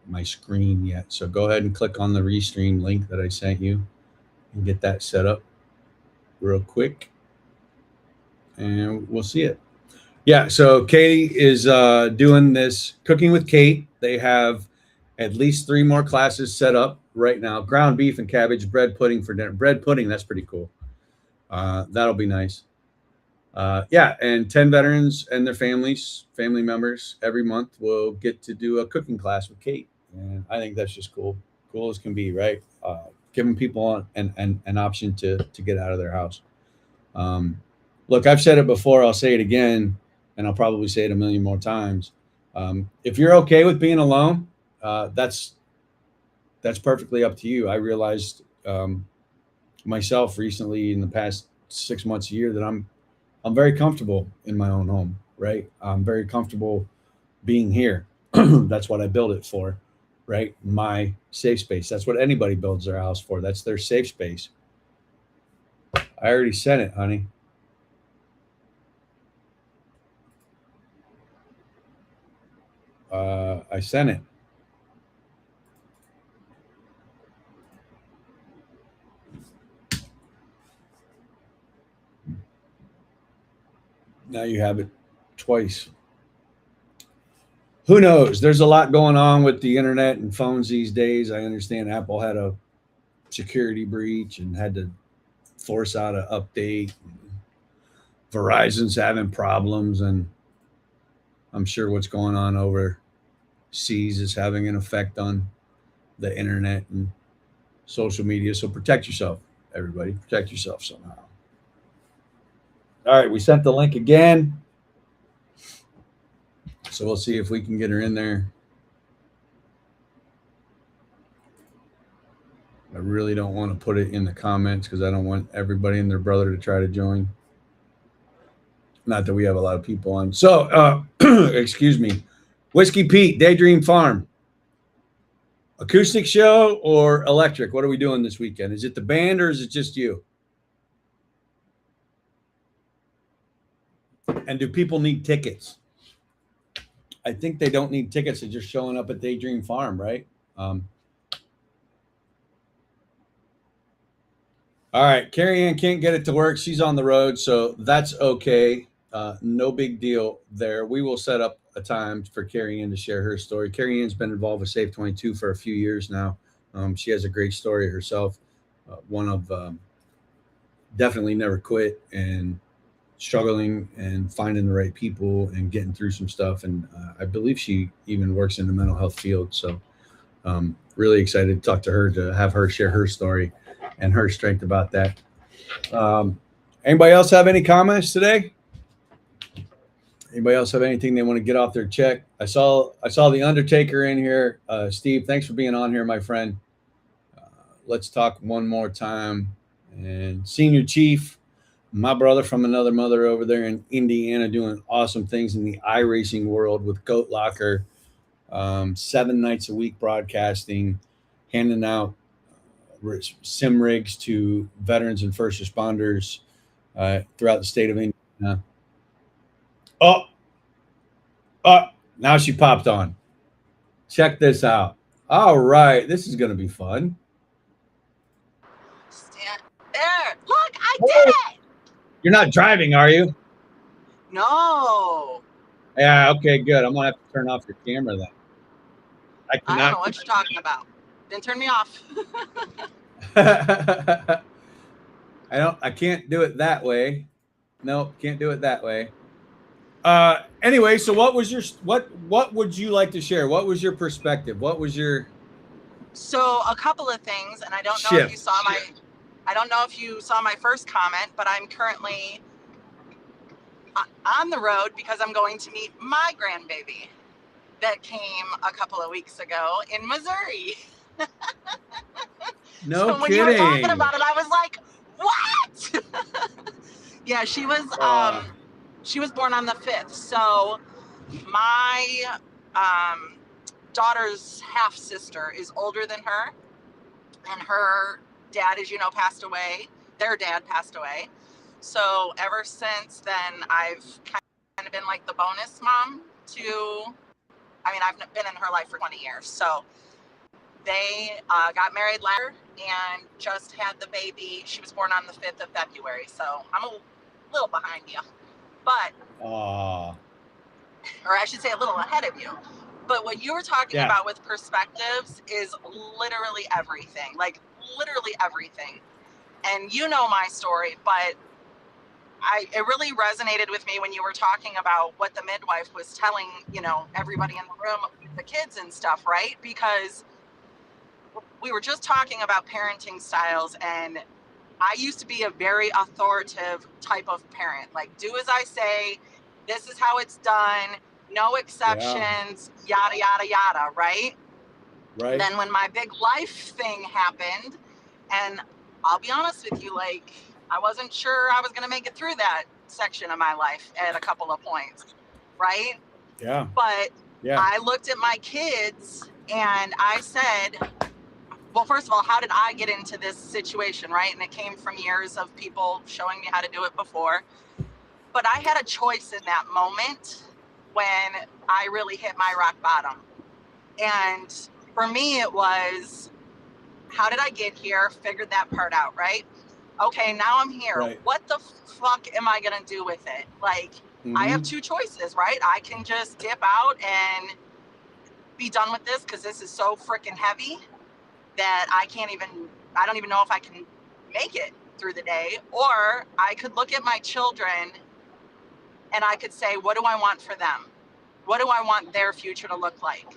my screen yet. So go ahead and click on the restream link that I sent you and get that set up real quick, and we'll see it. Yeah, so Katie is doing this Cooking with Kate. They have at least 3 more classes set up right now. Ground beef and cabbage, bread pudding for dinner. Bread pudding, that's pretty cool. That'll be nice. Yeah, and 10 veterans and their family members every month will get to do a cooking class with Kate. And I think that's just cool. Cool as can be, right? Giving people an option to get out of their house. Um, Look, I've said it before, I'll say it again, and I'll probably say it a million more times. If you're okay with being alone, that's perfectly up to you. I realized myself recently in the past 6 months, a year, that I'm very comfortable in my own home. Right, I'm very comfortable being here. That's what I build it for. Right, my safe space. That's what anybody builds their house for. That's their safe space. I already sent it, honey. I sent it. Now you have it twice. Who knows? There's a lot going on with the internet and phones these days. I understand Apple had a security breach and had to force out an update. Verizon's having problems, and I'm sure what's going on overseas is having an effect on the internet and social media. So protect yourself, everybody. Protect yourself somehow. All right, we sent the link again. So we'll see if we can get her in there. I really don't want to put it in the comments because I don't want everybody and their brother to try to join. Not that we have a lot of people on. So, excuse me. Whiskey Pete, Daydream Farm. Acoustic show or electric? What are we doing this weekend? Is it the band or is it just you? And do people need tickets? I think they don't need tickets. They're just showing up at Daydream Farm, right? All right. Carrie Ann can't get it to work. She's on the road, so that's okay. No big deal there. We will set up a time for Carrie Ann to share her story. Carrie Ann's been involved with Save 22 for a few years now. She has a great story herself. One of definitely never quit and struggling and finding the right people and getting through some stuff. And I believe she even works in the mental health field. So really excited to talk to her, to have her share her story and her strength about that. Anybody else have any comments today? Anybody else have anything they want to get off their check? I saw the Undertaker in here. Steve, thanks for being on here, my friend. Let's talk one more time. And Senior Chief, my brother from another mother over there in Indiana, doing awesome things in the iRacing world with Goat Locker. 7 nights a week broadcasting, handing out sim rigs to veterans and first responders throughout the state of Indiana. Oh, now she popped on. Check this out. All right, this is going to be fun. Stand there. Look, I did it. You're not driving, are you? No. Yeah, okay, good. I'm going to have to turn off your camera then. I don't know what you're talking about. Didn't turn me off. I can't do it that way. No, can't do it that way. Anyway, so what would you like to share? What was your perspective? What was your So a couple of things, and I don't know if you saw my first comment, but I'm currently on the road because I'm going to meet my grandbaby that came a couple of weeks ago in Missouri. No so when kidding. you were talking about it, I was like, what? Yeah, she was born on the 5th. So my daughter's half sister is older than her, and her dad, as you know, passed away. Their dad passed away. So ever since then, I've kind of been like the bonus mom to, I've been in her life for 20 years. So they got married last year and just had the baby. She was born on the 5th of February. So I'm a little behind you, but, or I should say a little ahead of you. But what you were talking about with perspectives is literally everything, like literally everything. And you know my story, but it really resonated with me when you were talking about what the midwife was telling, everybody in the room, the kids and stuff, right? Because we were just talking about parenting styles, and I used to be a very authoritative type of parent. Like, do as I say, this is how it's done, no exceptions, yada, yada, yada, right? Right. Then when my big life thing happened, and I'll be honest with you, like, I wasn't sure I was going to make it through that section of my life at a couple of points, right? Yeah. But I looked at my kids and I said, well, first of all, how did I get into this situation, right? And it came from years of people showing me how to do it before. But I had a choice in that moment when I really hit my rock bottom. And for me, it was, how did I get here? Figured that part out, right? Okay, now I'm here. Right. What the fuck am I going to do with it? Like, I have two choices, right? I can just dip out and be done with this because this is so freaking heavy that I don't even know if I can make it through the day. Or I could look at my children and I could say, what do I want for them? What do I want their future to look like?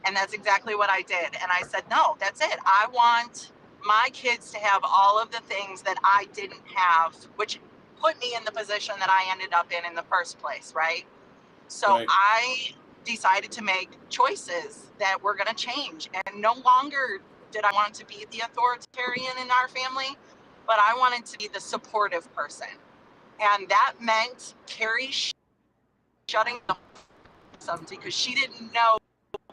And that's exactly what I did. And I said, no, that's it. I want my kids to have all of the things that I didn't have, which put me in the position that I ended up in the first place, right? So I decided to make choices that were going to change. And no longer did I want to be the authoritarian in our family, but I wanted to be the supportive person. And that meant Carrie shutting the something because she didn't know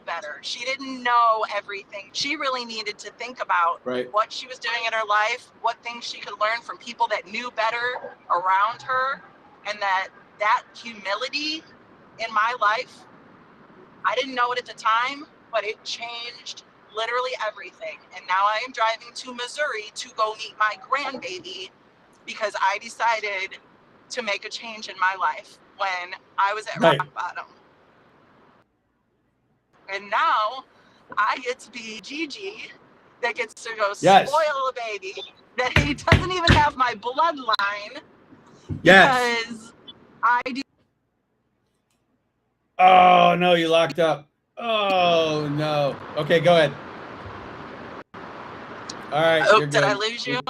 better. She didn't know everything. She really needed to think about what she was doing in her life, what things she could learn from people that knew better around her, and that humility in my life, I didn't know it at the time, but it changed literally everything. And now I am driving to Missouri to go meet my grandbaby because I decided to make a change in my life when I was at rock bottom. And now I get to be Gigi that gets to go spoil a baby that he doesn't even have my bloodline because I do. Oh, no, you locked up. Oh, no. Okay, go ahead. All right. Oh, you're good. Did I lose you?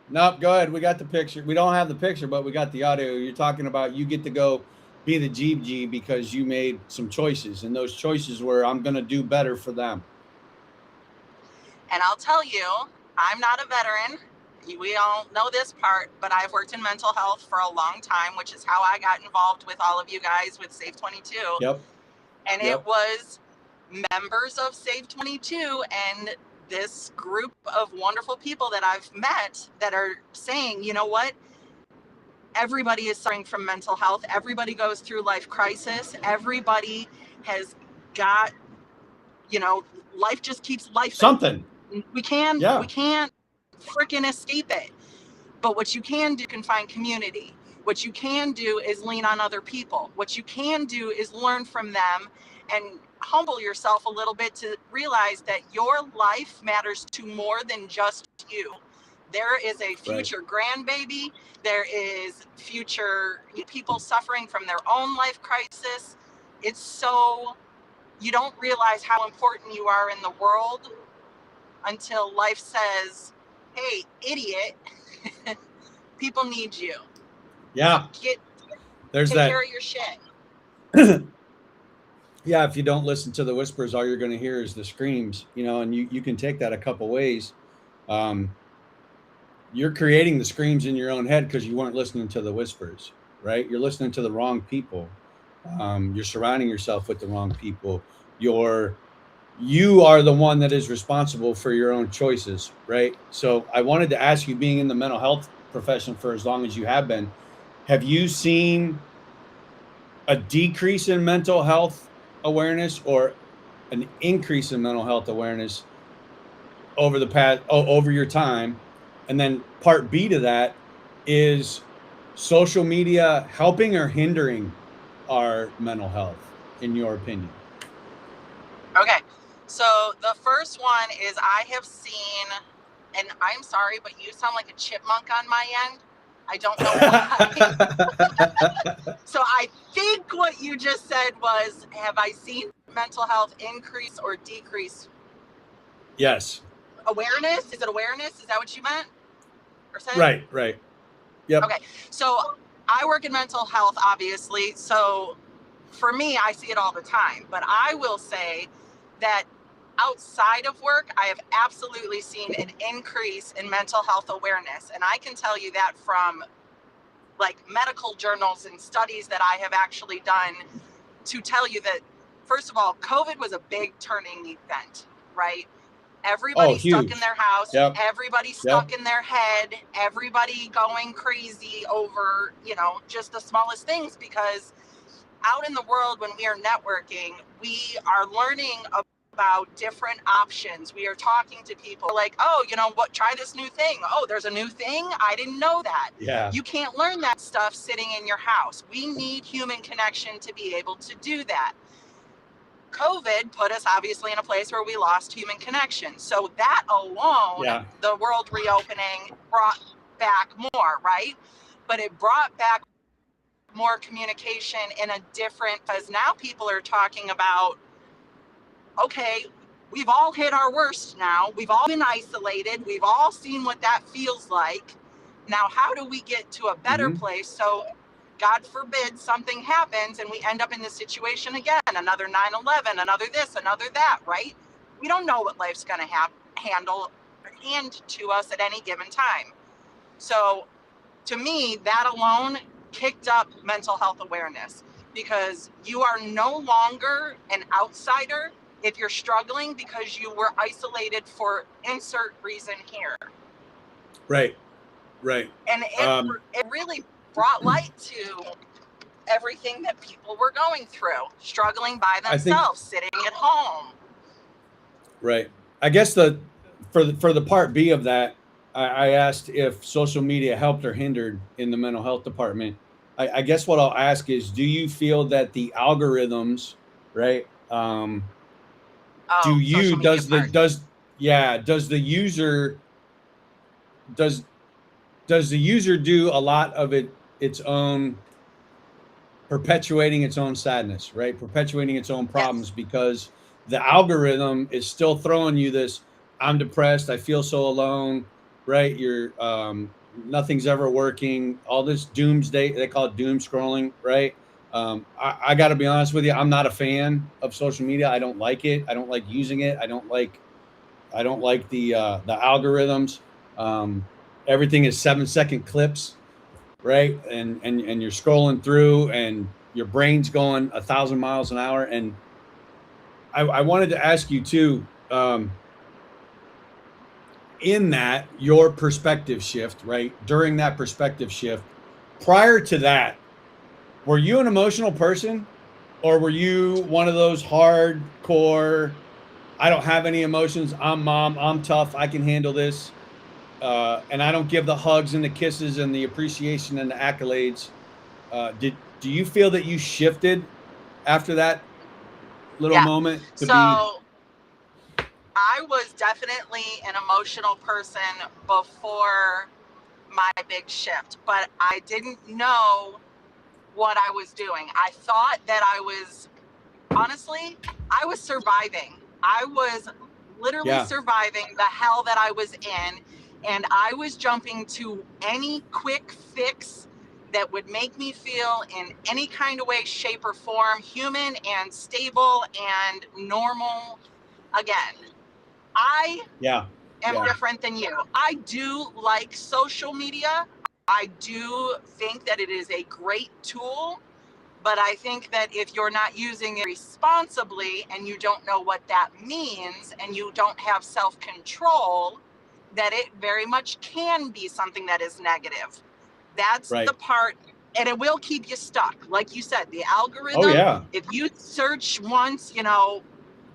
Nope, go ahead. We got the picture. We don't have the picture, but we got the audio. You're talking about you get to go be the Gigi because you made some choices, and those choices were, I'm going to do better for them. And I'll tell you, I'm not a veteran. We all know this part, but I've worked in mental health for a long time, which is how I got involved with all of you guys with Save 22. Yep. And it was members of Save 22 and this group of wonderful people that I've met that are saying, you know what? Everybody is suffering from mental health. Everybody goes through life crisis. Everybody has got, life just keeps life. Something. We can't freaking escape it. But what you can do, you can find community. What you can do is lean on other people. What you can do is learn from them and humble yourself a little bit to realize that your life matters to more than just you. There is a future grandbaby. There is future people suffering from their own life crisis. It's so, you don't realize how important you are in the world until life says, hey, idiot, people need you. Yeah. Take There's care of your shit. Yeah, if you don't listen to the whispers, all you're going to hear is the screams, you know, and you can take that a couple ways. Um, you're creating the screams in your own head because you weren't listening to the whispers, right? You're listening to the wrong people. You're surrounding yourself with the wrong people. You are the one that is responsible for your own choices, right? So I wanted to ask you, being in the mental health profession for as long as you have you seen a decrease in mental health awareness or an increase in mental health awareness over the past over your time? And then part B to that is social media helping or hindering our mental health, in your opinion? Okay. So the first one is I have seen, and I'm sorry, but you sound like a chipmunk on my end. I don't know why. So I think what you just said was, have I seen mental health increase or decrease? Yes. Awareness? Is it awareness? Is that what you meant or said? Right, right. Yep. Okay. So I work in mental health, obviously. So for me, I see it all the time. But I will say that outside of work, I have absolutely seen an increase in mental health awareness. And I can tell you that from like medical journals and studies that I have actually done to tell you that, first of all, COVID was a big turning event, right? Oh, Everybody stuck in huge. their house, Yep. everybody Yep. stuck in their head, everybody going crazy over, just the smallest things, because out in the world when we are networking, we are learning about different options. We are talking to people like, oh, you know what, try this new thing. Oh, there's a new thing. I didn't know that. Yeah. You can't learn that stuff sitting in your house. We need human connection to be able to do that. COVID put us obviously in a place where we lost human connection. So that alone, Yeah. the world reopening brought back more, right? But it brought back more communication in a different, because now people are talking about, okay, we've all hit our worst now. We've all been isolated. We've all seen what that feels like. Now, how do we get to a better Hmm. place? So God forbid something happens and we end up in this situation again, another 9/11, another this, another that, right? We don't know what life's going to hand to us at any given time. So to me, that alone kicked up mental health awareness, because you are no longer an outsider if you're struggling because you were isolated for insert reason here. Right. Right. And Um, it really brought light to everything that people were going through, struggling by I think themselves, sitting at home. right. I guess for the part B of that, I asked if social media helped or hindered in the mental health department. I guess what I'll ask is, do you feel that the algorithms, right? Do Oh, social you media part. does the user does does the user do a lot of its own, perpetuating its own sadness, right? Perpetuating its own Yes. problems because the algorithm is still throwing you this, I'm depressed, I feel so alone, right? You're nothing's ever working, all this doomsday, they call it doom scrolling, right? I got to be honest with you, I'm not a fan of social media. I don't like it. I don't like using it. I don't like the algorithms. Everything is 7-second clips, right? And you're scrolling through, and your brain's going 1,000 miles an hour. And I wanted to ask you too, in that your perspective shift, right? During that perspective shift, prior to that, were you an emotional person, or were you one of those hardcore? I don't have any emotions. I'm mom. I'm tough. I can handle this. And I don't give the hugs and the kisses and the appreciation and the accolades. Do you feel that you shifted after that little Yeah. moment to be? So I was definitely an emotional person before my big shift, but I didn't know what I was doing. I thought that honestly, I was surviving. I was literally Yeah. surviving the hell that I was in, and I was jumping to any quick fix, that would make me feel in any kind of way, shape, or form human and stable and normal again. I am different than you. I do like social media. I do think that it is a great tool, but I think that if you're not using it responsibly and you don't know what that means and you don't have self-control, that it very much can be something that is negative. That's the part, and it will keep you stuck. Like you said, the algorithm, if you search once,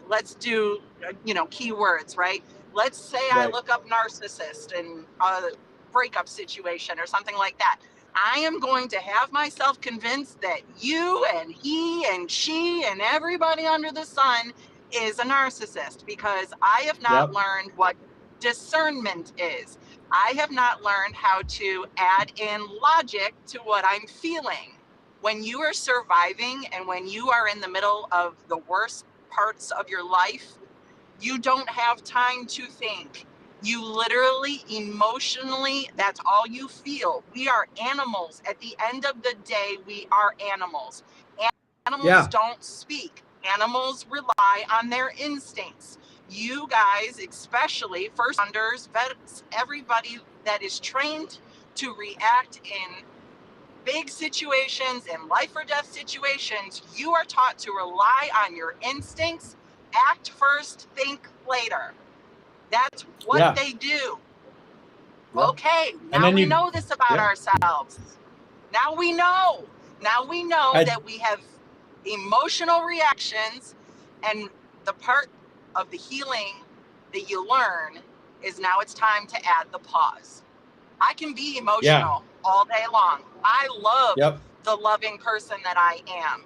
let's do, keywords, right? Let's say I look up narcissist and a breakup situation or something like that. I am going to have myself convinced that you and he and she and everybody under the sun is a narcissist, because I have not learned what discernment is. I have not learned how to add in logic to what I'm feeling. When you are surviving and when you are in the middle of the worst parts of your life, you don't have time to think. You literally, emotionally, that's all you feel. We are animals. At the end of the day, we are animals. Animals don't speak. Animals rely on their instincts. You guys, especially first responders, vets, everybody that is trained to react in big situations, in life or death situations, you are taught to rely on your instincts. Act first, think later. That's what they do. Okay, now we know this about ourselves. Now we know that we have emotional reactions, and the part of the healing that you learn is now it's time to add the pause. I can be emotional all day long. I love the loving person that I am.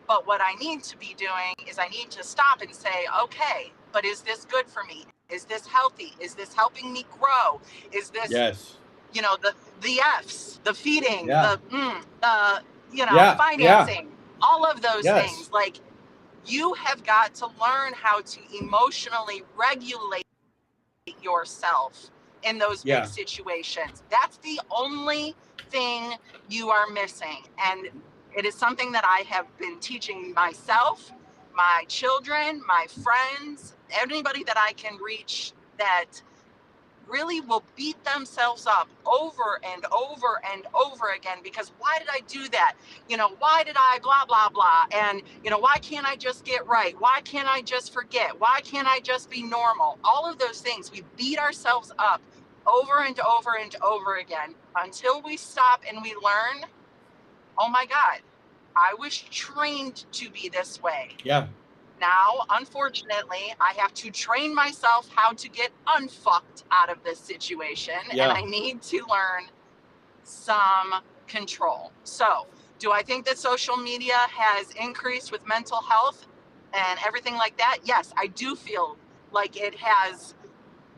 But what I need to be doing is I need to stop and say, okay, but is this good for me? Is this healthy? Is this helping me grow? Is this, the F's, the feeding, the financing, all of those things. Like, you have got to learn how to emotionally regulate yourself in those big situations. That's the only thing you are missing. And it is something that I have been teaching myself, my children, my friends, anybody that I can reach that really will beat themselves up over and over and over again, because why did I do that? Why did I blah, blah, blah? And, why can't I just get right? Why can't I just forget? Why can't I just be normal? All of those things, we beat ourselves up over and over and over again until we stop and we learn, oh my God, I was trained to be this way. Now, unfortunately, I have to train myself how to get unfucked out of this situation, and I need to learn some control. So, do I think that social media has increased with mental health and everything like that? Yes, I do feel like it has,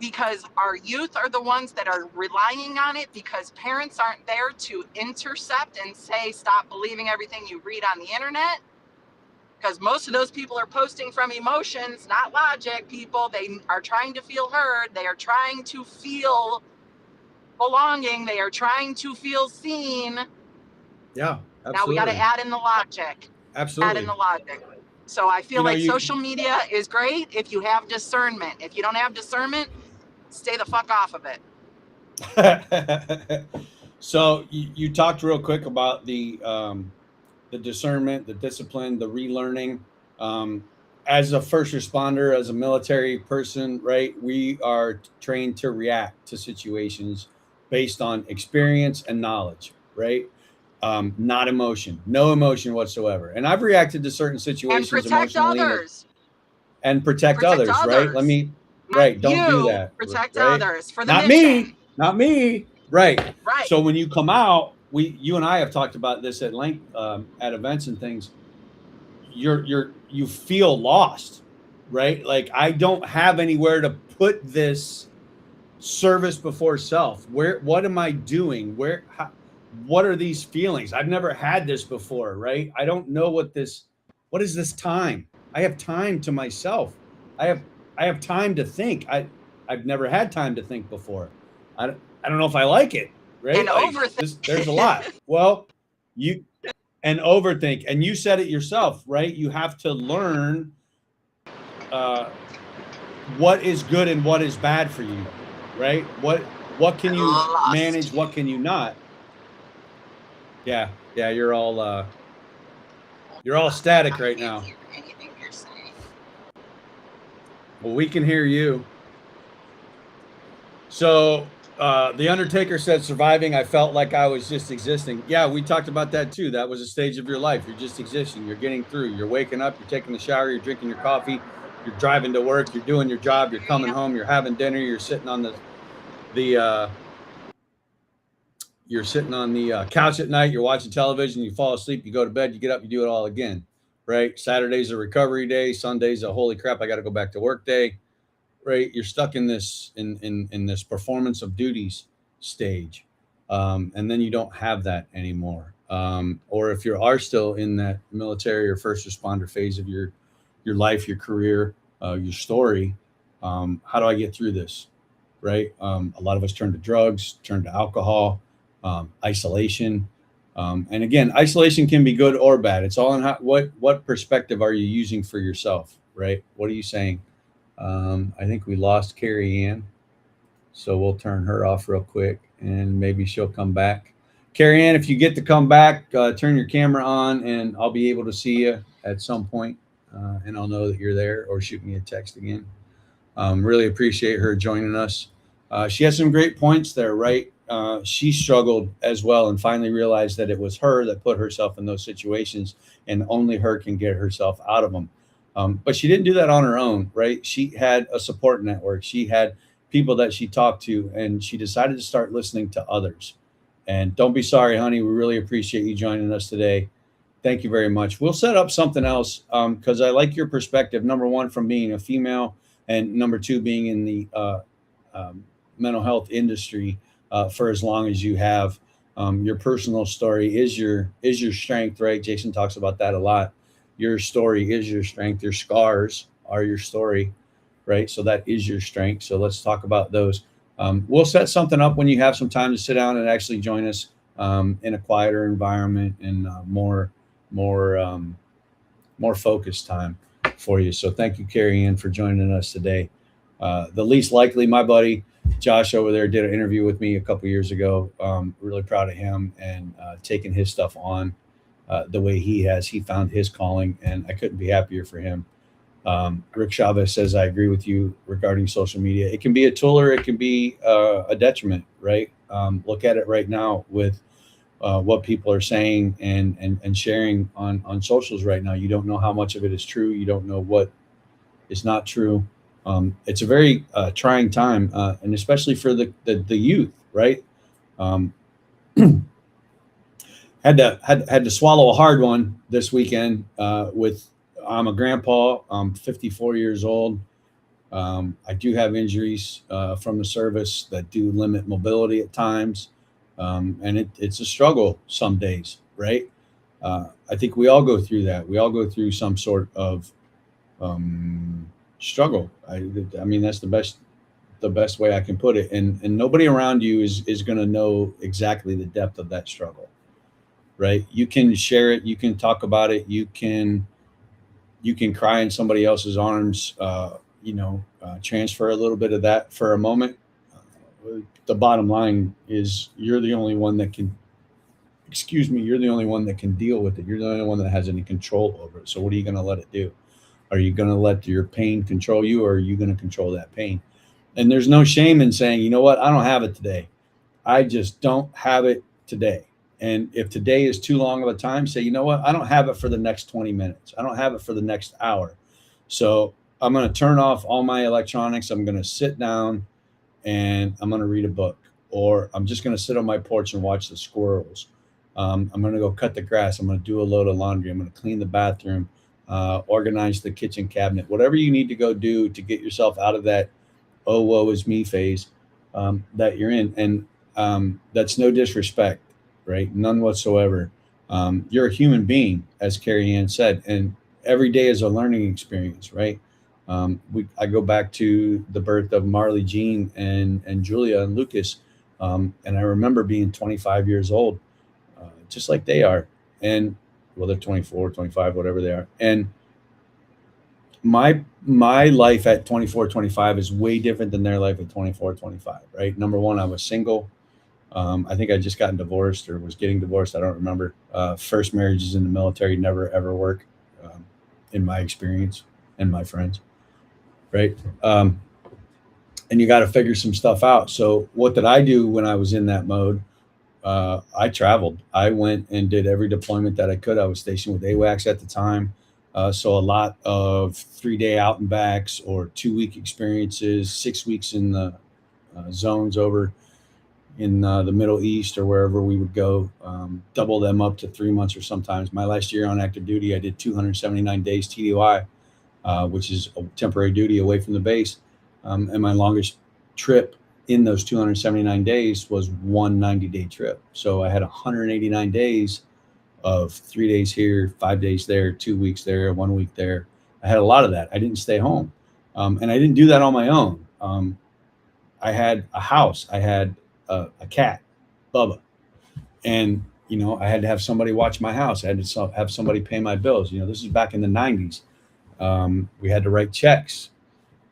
because our youth are the ones that are relying on it, because parents aren't there to intercept and say, stop believing everything you read on the internet. Because most of those people are posting from emotions, not logic, people. They are trying to feel heard. They are trying to feel belonging. They are trying to feel seen. Yeah, absolutely. Now we got to add in the logic. Absolutely. Add in the logic. So I feel like social media is great if you have discernment. If you don't have discernment, stay the fuck off of it. So you talked real quick about the discernment, the discipline, the relearning. As a first responder, as a military person, right, we are trained to react to situations based on experience and knowledge, right? Not emotion, no emotion whatsoever. And I've reacted to certain situations and protect emotionally others. And protect others, right? Let me, don't do that. Protect right? others for the not mission. Not me. Right. Right. So when you come out, you and I have talked about this at length at events and things. You feel lost, right? Like, I don't have anywhere to put this service before self. What am I doing? What are these feelings? I've never had this before, right? I don't know what is this time? I have time to myself. I have time to think. I've never had time to think before. I don't know if I like it, right? And overthink. There's a lot. Well, you and overthink. And you said it yourself, right? You have to learn what is good and what is bad for you, right? What can you manage? What can you not? Yeah, you're all static right now. Hear anything you're saying. Well, we can hear you. So the Undertaker said, surviving, I felt like I was just existing. Yeah, we talked about that too. That was a stage of your life. You're just existing. You're getting through. You're waking up. You're taking the shower. You're drinking your coffee. You're driving to work. You're doing your job. You're coming home. You're having dinner. You're sitting on the couch at night. You're watching television. You fall asleep. You go to bed. You get up. You do it all again, right? Saturday's a recovery day. Sunday's a holy crap, I got to go back to work day. Right, you're stuck in this this performance of duties stage, and then you don't have that anymore. Or if you are still in that military or first responder phase of your life, your career, your story, how do I get through this? Right, a lot of us turn to drugs, turn to alcohol, isolation, and again, isolation can be good or bad. It's all in what perspective are you using for yourself, right? What are you saying? I think we lost Carrie Ann, so we'll turn her off real quick and maybe she'll come back. Carrie Ann, if you get to come back, turn your camera on and I'll be able to see you at some point, and I'll know that you're there, or shoot me a text again. Really appreciate her joining us. She has some great points there, right? She struggled as well and finally realized that it was her that put herself in those situations and only her can get herself out of them. But she didn't do that on her own, right? She had a support network. She had people that she talked to, and she decided to start listening to others. And don't be sorry, honey. We really appreciate you joining us today. Thank you very much. We'll set up something else because I like your perspective. Number one, from being a female, and number two, being in the mental health industry for as long as you have. Your personal story is your strength, right? Jason talks about that a lot. Your story is your strength. Your scars are your story, right? So that is your strength. So let's talk about those. We'll set something up when you have some time to sit down and actually join us in a quieter environment and more focused time for you. So thank you, Carrie Ann, for joining us today. The least likely, my buddy Josh over there did an interview with me a couple years ago. Really proud of him and taking his stuff on. The way he has. He found his calling, and I couldn't be happier for him. Rick Chavez says, I agree with you regarding social media. It can be a tool or it can be a detriment, right? Look at it right now with what people are saying and sharing on socials right now. You don't know how much of it is true. You don't know what is not true. It's a very trying time, and especially for the youth, right? Had to swallow a hard one this weekend with I'm a grandpa. I'm 54 years old. I do have injuries from the service that do limit mobility at times. And it's a struggle some days, right? I think we all go through that. We all go through some sort of struggle. I mean, that's the best way I can put it. And nobody around you is going to know exactly the depth of that struggle. Right? You can share it. You can talk about it. You can cry in somebody else's arms. Transfer a little bit of that for a moment. The bottom line is you're the only one that can. You're the only one that can deal with it. You're the only one that has any control over it. So what are you going to let it do? Are you going to let your pain control you, or are you going to control that pain? And there's no shame in saying, you know what, I don't have it today. I just don't have it today. And if today is too long of a time, say, you know what, I don't have it for the next 20 minutes. I don't have it for the next hour. So I'm going to turn off all my electronics. I'm going to sit down and I'm going to read a book, or I'm just going to sit on my porch and watch the squirrels. I'm going to go cut the grass. I'm going to do a load of laundry. I'm going to clean the bathroom, organize the kitchen cabinet, whatever you need to go do to get yourself out of that, oh, woe is me phase that you're in. And that's no disrespect. Right? None whatsoever. You're a human being, as Carrie Ann said, and every day is a learning experience, right? I go back to the birth of Marley Jean and Julia and Lucas, and I remember being 25 years old, just like they are. And well, they're 24, 25, whatever they are. And my life at 24, 25 is way different than their life at 24, 25, right? Number one, I was single. I think I just gotten divorced or was getting divorced. I don't remember. First marriages in the military never ever work, in my experience and my friends, right? And you got to figure some stuff out. So what did I do when I was in that mode? I traveled. I went and did every deployment that I could. I was stationed with AWACS at the time. So a lot of 3-day out and backs or 2-week experiences, 6 weeks in the zones over in the Middle East or wherever we would go, double them up to 3 months or sometimes. My last year on active duty, I did 279 days TDY, which is a temporary duty away from the base. And my longest trip in those 279 days was one 90-day trip. So I had 189 days of 3 days here, 5 days there, 2 weeks there, 1 week there. I had a lot of that. I didn't stay home. And I didn't do that on my own. I had a house. I had a cat, Bubba. And, I had to have somebody watch my house. I had to have somebody pay my bills. This is back in the 90s. We had to write checks.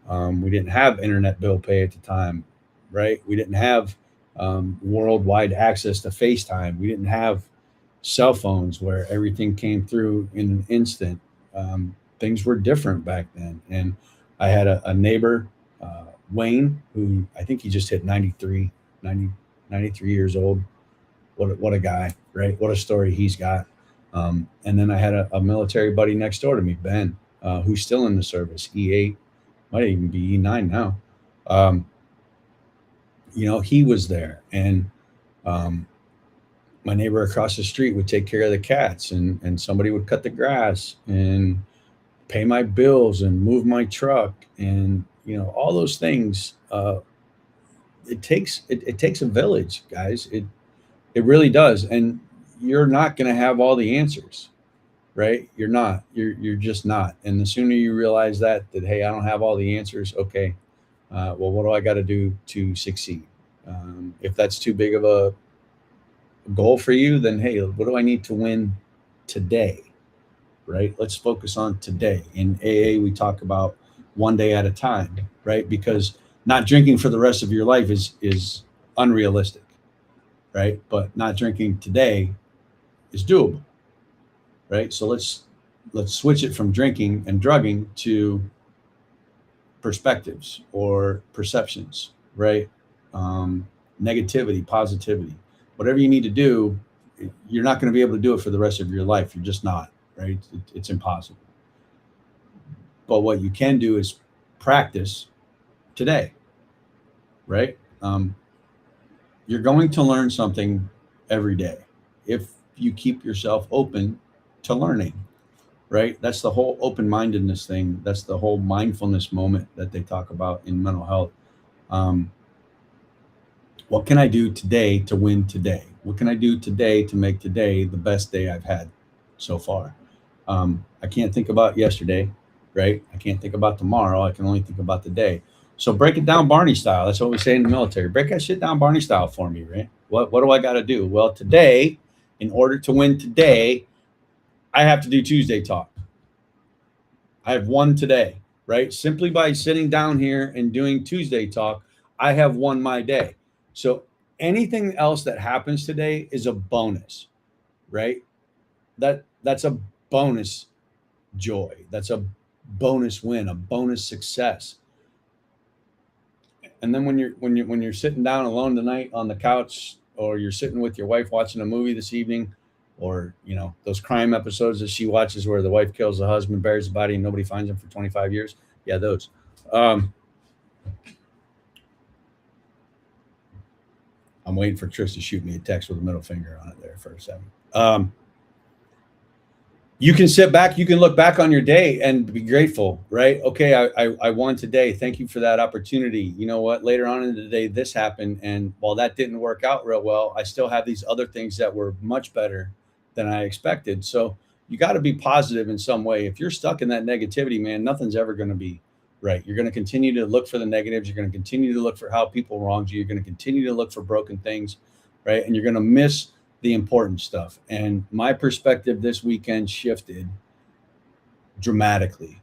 We didn't have internet bill pay at the time, right? We didn't have worldwide access to FaceTime. We didn't have cell phones where everything came through in an instant. Things were different back then. And I had a neighbor, Wayne, who I think he just hit 93 years old. What a guy, right? What a story he's got. And then I had a military buddy next door to me, Ben, who's still in the service, E8, might even be E9 now. He was there. And my neighbor across the street would take care of the cats, and somebody would cut the grass and pay my bills and move my truck, and all those things. It takes a village, guys. It really does. And you're not going to have all the answers, right? You're not. You're just not. And the sooner you realize that hey, I don't have all the answers. Okay, well, what do I got to do to succeed? If that's too big of a goal for you, then hey, what do I need to win today? Right? Let's focus on today. In AA, we talk about one day at a time, right? Because not drinking for the rest of your life is unrealistic, right? But not drinking today is doable, right? So let's switch it from drinking and drugging to perspectives or perceptions, right? Negativity, positivity, whatever you need to do. You're not going to be able to do it for the rest of your life. You're just not, right? It's impossible. But what you can do is practice today, right? You're going to learn something every day if you keep yourself open to learning, right? That's the whole open-mindedness thing. That's the whole mindfulness moment that they talk about in mental health. What can I do today to win today? What can I do today to make today the best day I've had so far? I can't think about yesterday, right? I can't think about tomorrow. I can only think about the day. So break it down Barney style. That's what we say in the military. Break that shit down Barney style for me, right? What do I got to do? Well, today, in order to win today, I have to do Tuesday Talk. I have won today, right? Simply by sitting down here and doing Tuesday Talk, I have won my day. So anything else that happens today is a bonus, right? That's a bonus joy. That's a bonus win, a bonus success. And then when you're sitting down alone tonight on the couch, or you're sitting with your wife watching a movie this evening, or those crime episodes that she watches where the wife kills the husband, buries the body, and nobody finds him for 25 years. Yeah, those. I'm waiting for Tris to shoot me a text with a middle finger on it there for a second. You can sit back, you can look back on your day and be grateful, right? Okay, I won today. Thank you for that opportunity. You know what? Later on in the day, this happened. And while that didn't work out real well, I still have these other things that were much better than I expected. So you got to be positive in some way. If you're stuck in that negativity, man, nothing's ever going to be right. You're going to continue to look for the negatives. You're going to continue to look for how people wronged you. You're going to continue to look for broken things, right? And you're going to miss the important stuff. And my perspective this weekend shifted dramatically.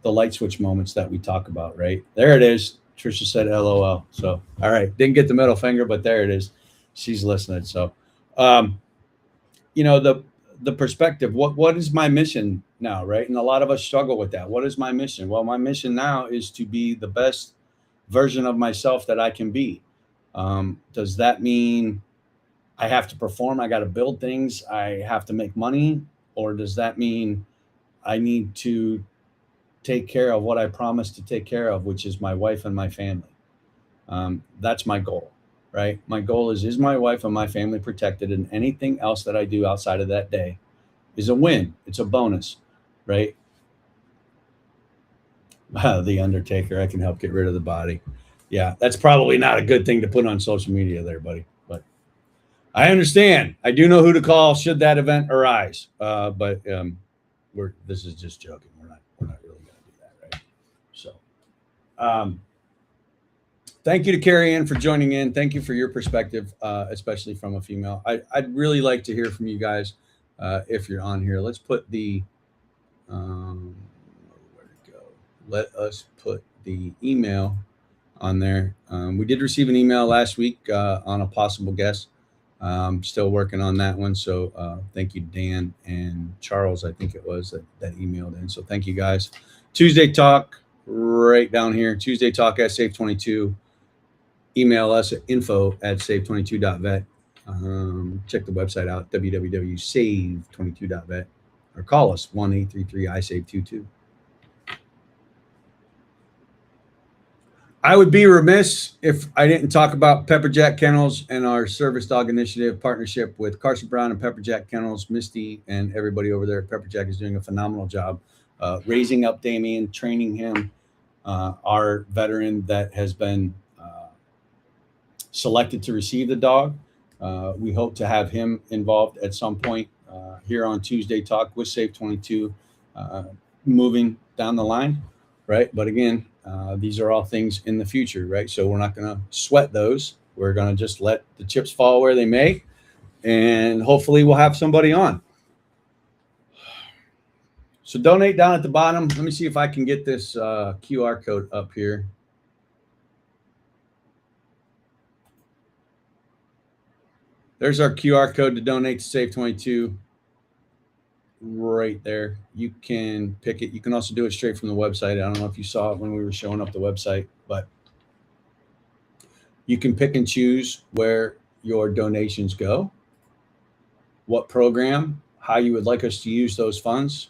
The light switch moments that we talk about, right? There it is. Trisha said LOL. So, all right. Didn't get the middle finger, but there it is. She's listening. So, you know, the perspective, what is my mission now, right? And a lot of us struggle with that. What is my mission? Well, my mission now is to be the best version of myself that I can be. Does that mean I have to perform? I got to build things. I have to make money? Or does that mean I need to take care of what I promised to take care of, which is my wife and my family? That's my goal, right? My goal is my wife and my family protected, and anything else that I do outside of that day is a win. It's a bonus, right? The Undertaker, I can help get rid of the body. Yeah, that's probably not a good thing to put on social media there, buddy. But I understand. I do know who to call should that event arise. But this is just joking. We're not really going to do that, right? So, thank you to Carrie Ann for joining in. Thank you for your perspective, especially from a female. I'd really like to hear from you guys if you're on here. Let's put the where'd it go? Let us put the email on there. We did receive an email last week on a possible guest. Still working on that one. So thank you, Dan and Charles, I think it was that emailed in. So thank you guys. Tuesday Talk right down here. Tuesday Talk at Safe22. Email us at info@save22.vet. Check the website out, www.save22.vet, or call us 1-833-I-SAVE22. I would be remiss if I didn't talk about Pepper Jack Kennels and our Service Dog Initiative partnership with Carson Brown and Pepper Jack Kennels. Misty and everybody over there at Pepper Jack is doing a phenomenal job raising up Damien, training him, our veteran that has been selected to receive the dog. We hope to have him involved at some point here on Tuesday Talk with Save 22 moving down the line, right? But again, these are all things in the future, right? So we're not going to sweat those. We're going to just let the chips fall where they may, and hopefully we'll have somebody on. So donate down at the bottom. Let me see if I can get this QR code up here. There's our QR code to donate to Save 22 right there. You can pick it. You can also do it straight from the website. I don't know if you saw it when we were showing up the website, but you can pick and choose where your donations go, what program, how you would like us to use those funds.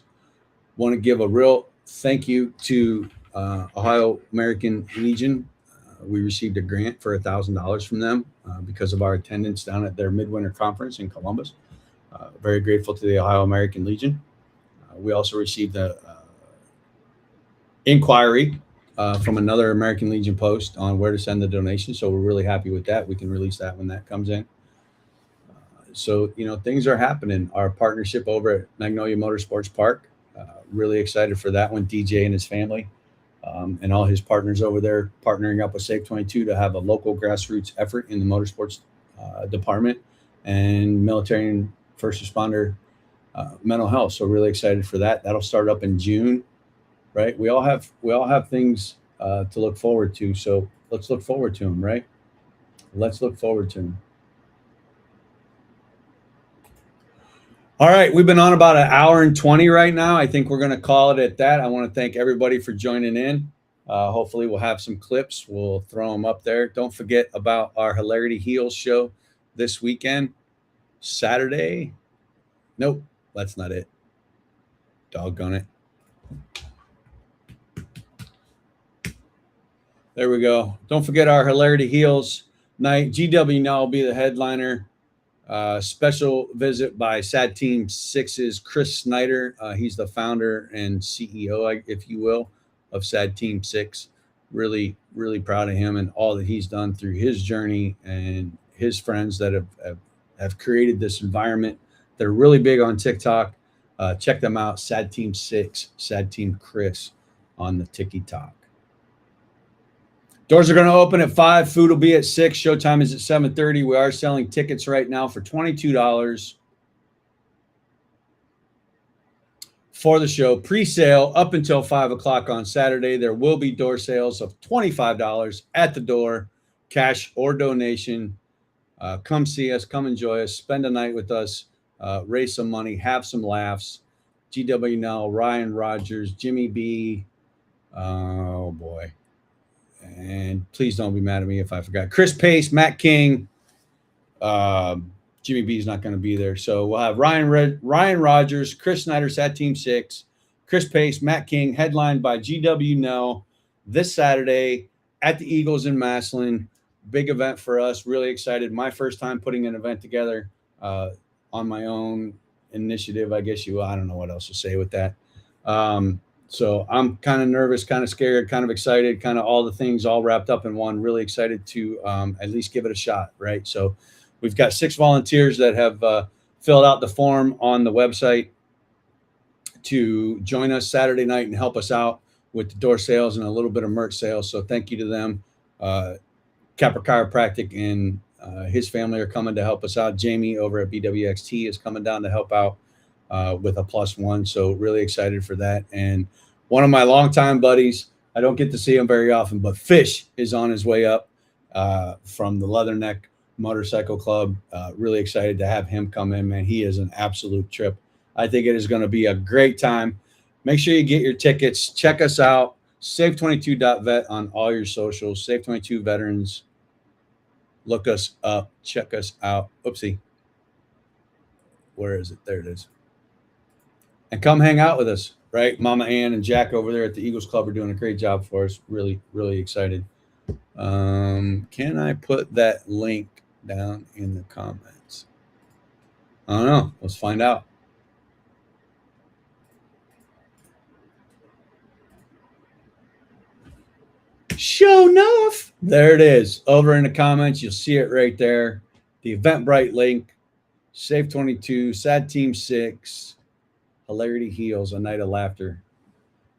Want to give a real thank you to Ohio American Legion. We received a grant for $1,000 from them because of our attendance down at their midwinter conference in Columbus. Very grateful to the Ohio American Legion. We also received an inquiry from another American Legion post on where to send the donation. So we're really happy with that. We can release that when that comes in. So, you know, things are happening. Our partnership over at Magnolia Motorsports Park, really excited for that one. DJ and his family. And all his partners over there partnering up with Save 22 to have a local grassroots effort in the motorsports department and military and first responder mental health. So really excited for that. That'll start up in June, right? We all have things to look forward to. So let's look forward to them, right? Let's look forward to them. All right, we've been on about an hour and 20 right now. I think we're going to call it at that. I want to thank everybody for joining in. Hopefully we'll have some clips. We'll throw them up there. Don't forget about our Hilarity Heels show this weekend, Saturday. Nope, that's not it. Doggone it. There we go. Don't forget our Hilarity Heels night. GW now will be the headliner. Special visit by SAD Team 6's Chris Snyder. He's the founder and CEO, if you will, of SAD Team 6. Really, really proud of him and all that he's done through his journey and his friends that have created this environment. They're really big on TikTok. Check them out, SAD Team 6, SAD Team Chris on the TikTok. Doors are going to open at 5. Food will be at 6. Showtime is at 7:30. We are selling tickets right now for $22 for the show. Pre-sale up until 5 o'clock on Saturday. There will be door sales of $25 at the door, cash or donation. Come see us. Come enjoy us. Spend a night with us. Raise some money. Have some laughs. GW Nell, Ryan Rogers, Jimmy B. Oh, boy. And please don't be mad at me if I forgot. Chris Pace, Matt King. Jimmy B is not going to be there. So we'll have Ryan Rogers, Chris Snyder, Sat Team 6, Chris Pace, Matt King, headlined by GW Nell this Saturday at the Eagles in Massillon. Big event for us. Really excited. My first time putting an event together on my own initiative, I guess I don't know what else to say with that. So I'm kind of nervous, kind of scared, kind of excited, kind of all the things all wrapped up in one. Really excited to at least give it a shot, right? So we've got 6 volunteers that have filled out the form on the website to join us Saturday night and help us out with the door sales and a little bit of merch sales. So thank you to them. Capra Chiropractic and his family are coming to help us out. Jamie over at BWXT is coming down to help out with a +1. So really excited for that. And one of my longtime buddies, I don't get to see him very often, but Fish is on his way up from the Leatherneck Motorcycle Club. Really excited to have him come in, man. He is an absolute trip. I think it is going to be a great time. Make sure you get your tickets. Check us out. Save22.vet on all your socials. Save22 Veterans. Look us up. Check us out. Oopsie. Where is it? There it is. And come hang out with us, right? Mama Ann and Jack over there at the Eagles Club are doing a great job for us. Really, really excited. Can I put that link down in the comments? I don't know. Let's find out. Show enough. There it is. Over in the comments, you'll see it right there. The Eventbrite link. Save 22, Sad Team 6, Hilarity Heals, A Night of Laughter.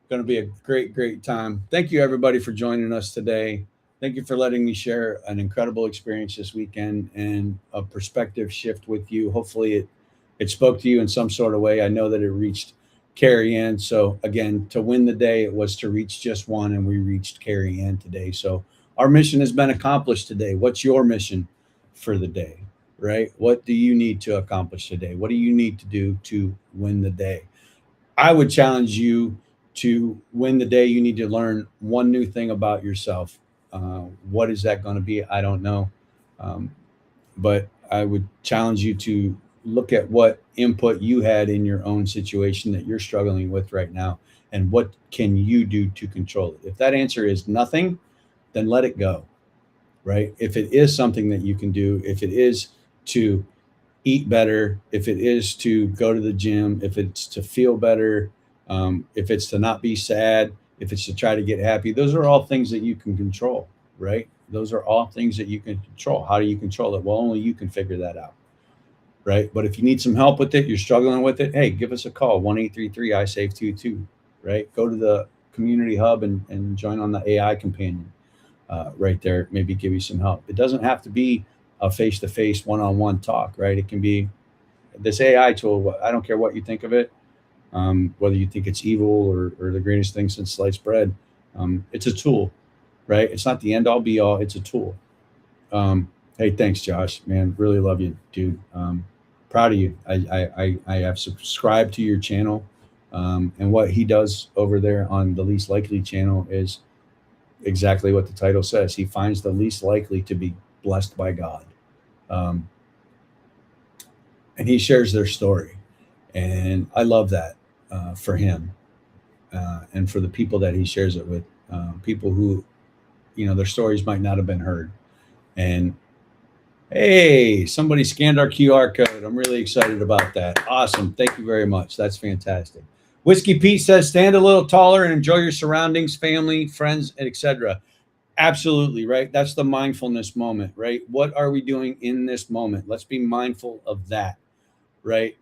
Going to be a great, great time. Thank you, everybody, for joining us today. Thank you for letting me share an incredible experience this weekend and a perspective shift with you. Hopefully it spoke to you in some sort of way. I know that it reached Carrie Ann. So again, to win the day, it was to reach just one, and we reached Carrie Ann today. So our mission has been accomplished today. What's your mission for the day? Right? What do you need to accomplish today? What do you need to do to win the day? I would challenge you to win the day. You need to learn one new thing about yourself. What is that going to be? I don't know. But I would challenge you to look at what input you had in your own situation that you're struggling with right now, and what can you do to control it? If that answer is nothing, then let it go, right? If it is something that you can do, if it is to eat better, if it is to go to the gym, if it's to feel better, if it's to not be sad, if it's to try to get happy, those are all things that you can control, right? Those are all things that you can control. How do you control it? Well, only you can figure that out, right? But if you need some help with it, you're struggling with it, hey, give us a call, 1-833-I-SAVE-22, right? Go to the community hub and join on the AI companion right there, maybe give you some help. It doesn't have to be a face-to-face, one-on-one talk, right? It can be this AI tool. I don't care what you think of it, whether you think it's evil or the greatest thing since sliced bread. It's a tool, right? It's not the end-all, be-all. It's a tool. Hey, thanks, Josh, man. Really love you, dude. Proud of you. I have subscribed to your channel, and what he does over there on the Least Likely channel is exactly what the title says. He finds the least likely to be blessed by God. And he shares their story. And I love that for him and for the people that he shares it with, people who, their stories might not have been heard. And hey, somebody scanned our QR code. I'm really excited about that. Awesome. Thank you very much. That's fantastic. Whiskey Pete says, stand a little taller and enjoy your surroundings, family, friends, etc. Absolutely, right? That's the mindfulness moment, right? What are we doing in this moment? Let's be mindful of that, right?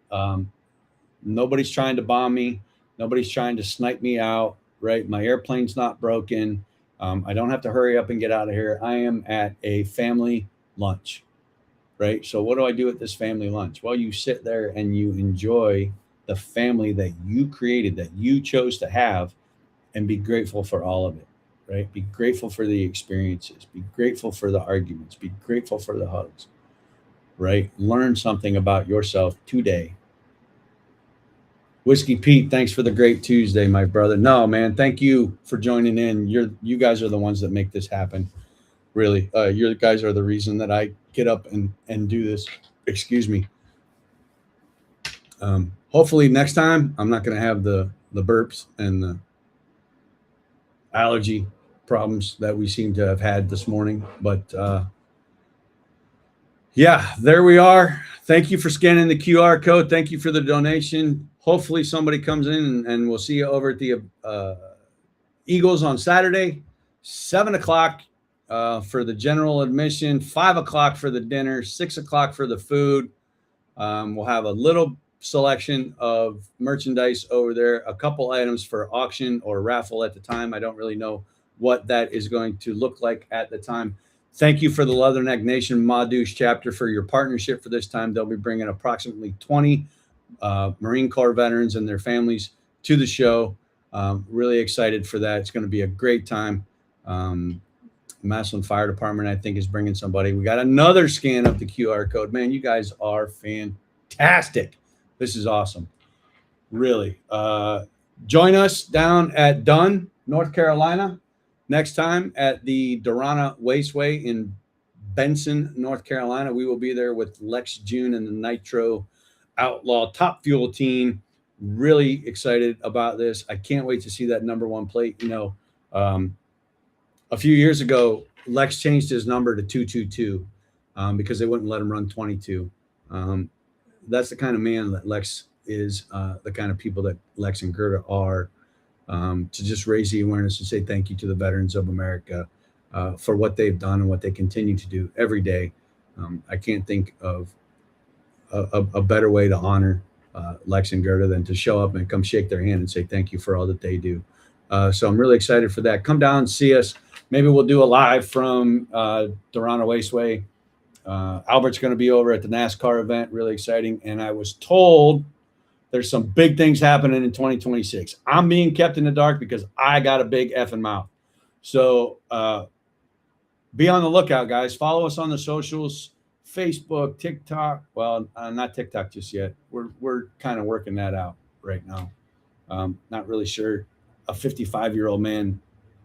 Nobody's trying to bomb me. Nobody's trying to snipe me out, right? My airplane's not broken. I don't have to hurry up and get out of here. I am at a family lunch, right? So what do I do at this family lunch? Well, you sit there and you enjoy the family that you created, that you chose to have, and be grateful for all of it, right? Be grateful for the experiences, be grateful for the arguments, be grateful for the hugs, right? Learn something about yourself today. Whiskey Pete, thanks for the great Tuesday, my brother. No, man, thank you for joining in. You guys are the ones that make this happen. Really, you guys are the reason that I get up and do this. Excuse me. Hopefully next time I'm not going to have the burps and the allergy problems that we seem to have had this morning. But yeah, there we are. Thank you for scanning the QR code. Thank you for the donation. Hopefully somebody comes in and we'll see you over at the Eagles on Saturday, 7 o'clock for the general admission, 5 o'clock for the dinner, 6 o'clock for the food. We'll have a little selection of merchandise over there, a couple items for auction or raffle at the time. I don't really know what that is going to look like at the time. Thank you for the Leatherneck Nation Madouche chapter for your partnership for this time. They'll be bringing approximately 20 Marine Corps veterans and their families to the show. Really excited for that. It's going to be a great time. Massillon Fire Department, I think, is bringing somebody. We got another scan of the QR code. Man, you guys are fantastic. This is awesome. Really. Join us down at Dunn, North Carolina, next time at the Durana Wasteway in Benson, North Carolina. We will be there with Lex June and the Nitro Outlaw Top Fuel team. Really excited about this. I can't wait to see that number one plate. You know, a few years ago, Lex changed his number to 222 because they wouldn't let him run 22. That's the kind of man that Lex is, the kind of people that Lex and Gerda are, to just raise the awareness and say thank you to the veterans of America for what they've done and what they continue to do every day. I can't think of a better way to honor Lex and Gerda than to show up and come shake their hand and say thank you for all that they do. So I'm really excited for that. Come down and see us. Maybe we'll do a live from Durana Wasteway. Albert's going to be over at the NASCAR event. Really exciting. And I was told there's some big things happening in 2026. I'm being kept in the dark because I got a big effing mouth. So be on the lookout, guys. Follow us on the socials, Facebook, TikTok. Well, not TikTok just yet. We're kind of working that out right now. Not really sure a 55-year-old man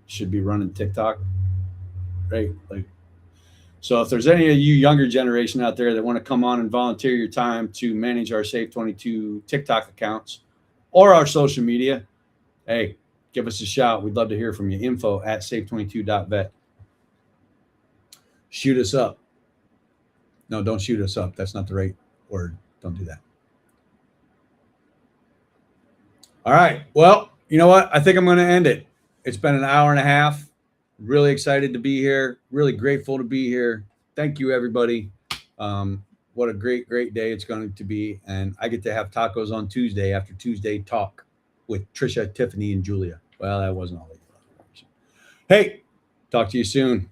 should be running TikTok, right? Like, so if there's any of you younger generation out there that want to come on and volunteer your time to manage our Safe 22 TikTok accounts or our social media, hey, give us a shout. We'd love to hear from you. info@safe22.vet. Shoot us up. No, don't shoot us up. That's not the right word. Don't do that. All right. Well, you know what? I think I'm going to end it. It's been an hour and a half. Really excited to be here. Really grateful to be here. Thank you, everybody. What a great, great day it's going to be. And I get to have tacos on Tuesday after Tuesday Talk with Trisha, Tiffany, and Julia. Well, that wasn't all. Hey, talk to you soon.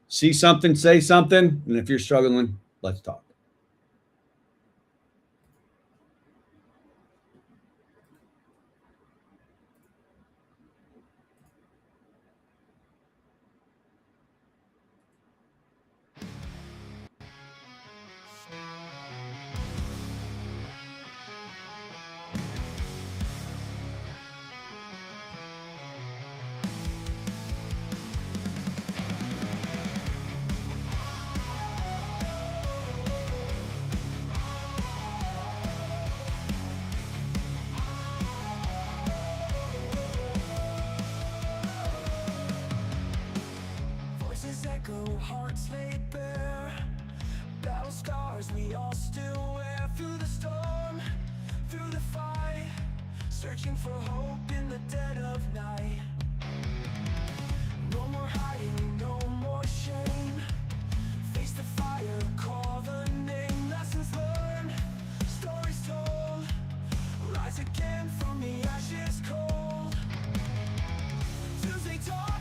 See something, say something. And if you're struggling, let's talk. Hearts laid bare, battle scars we all still wear. Through the storm, through the fight, searching for hope in the dead of night. No more hiding, no more shame. Face the fire, call the name. Lessons learned, stories told. Rise again from the ashes cold. Tuesday Talk.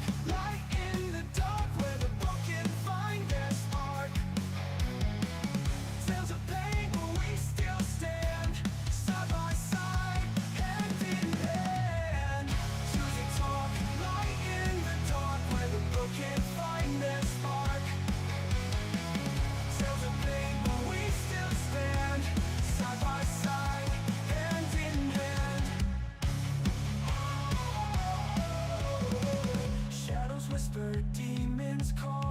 whisper demons call.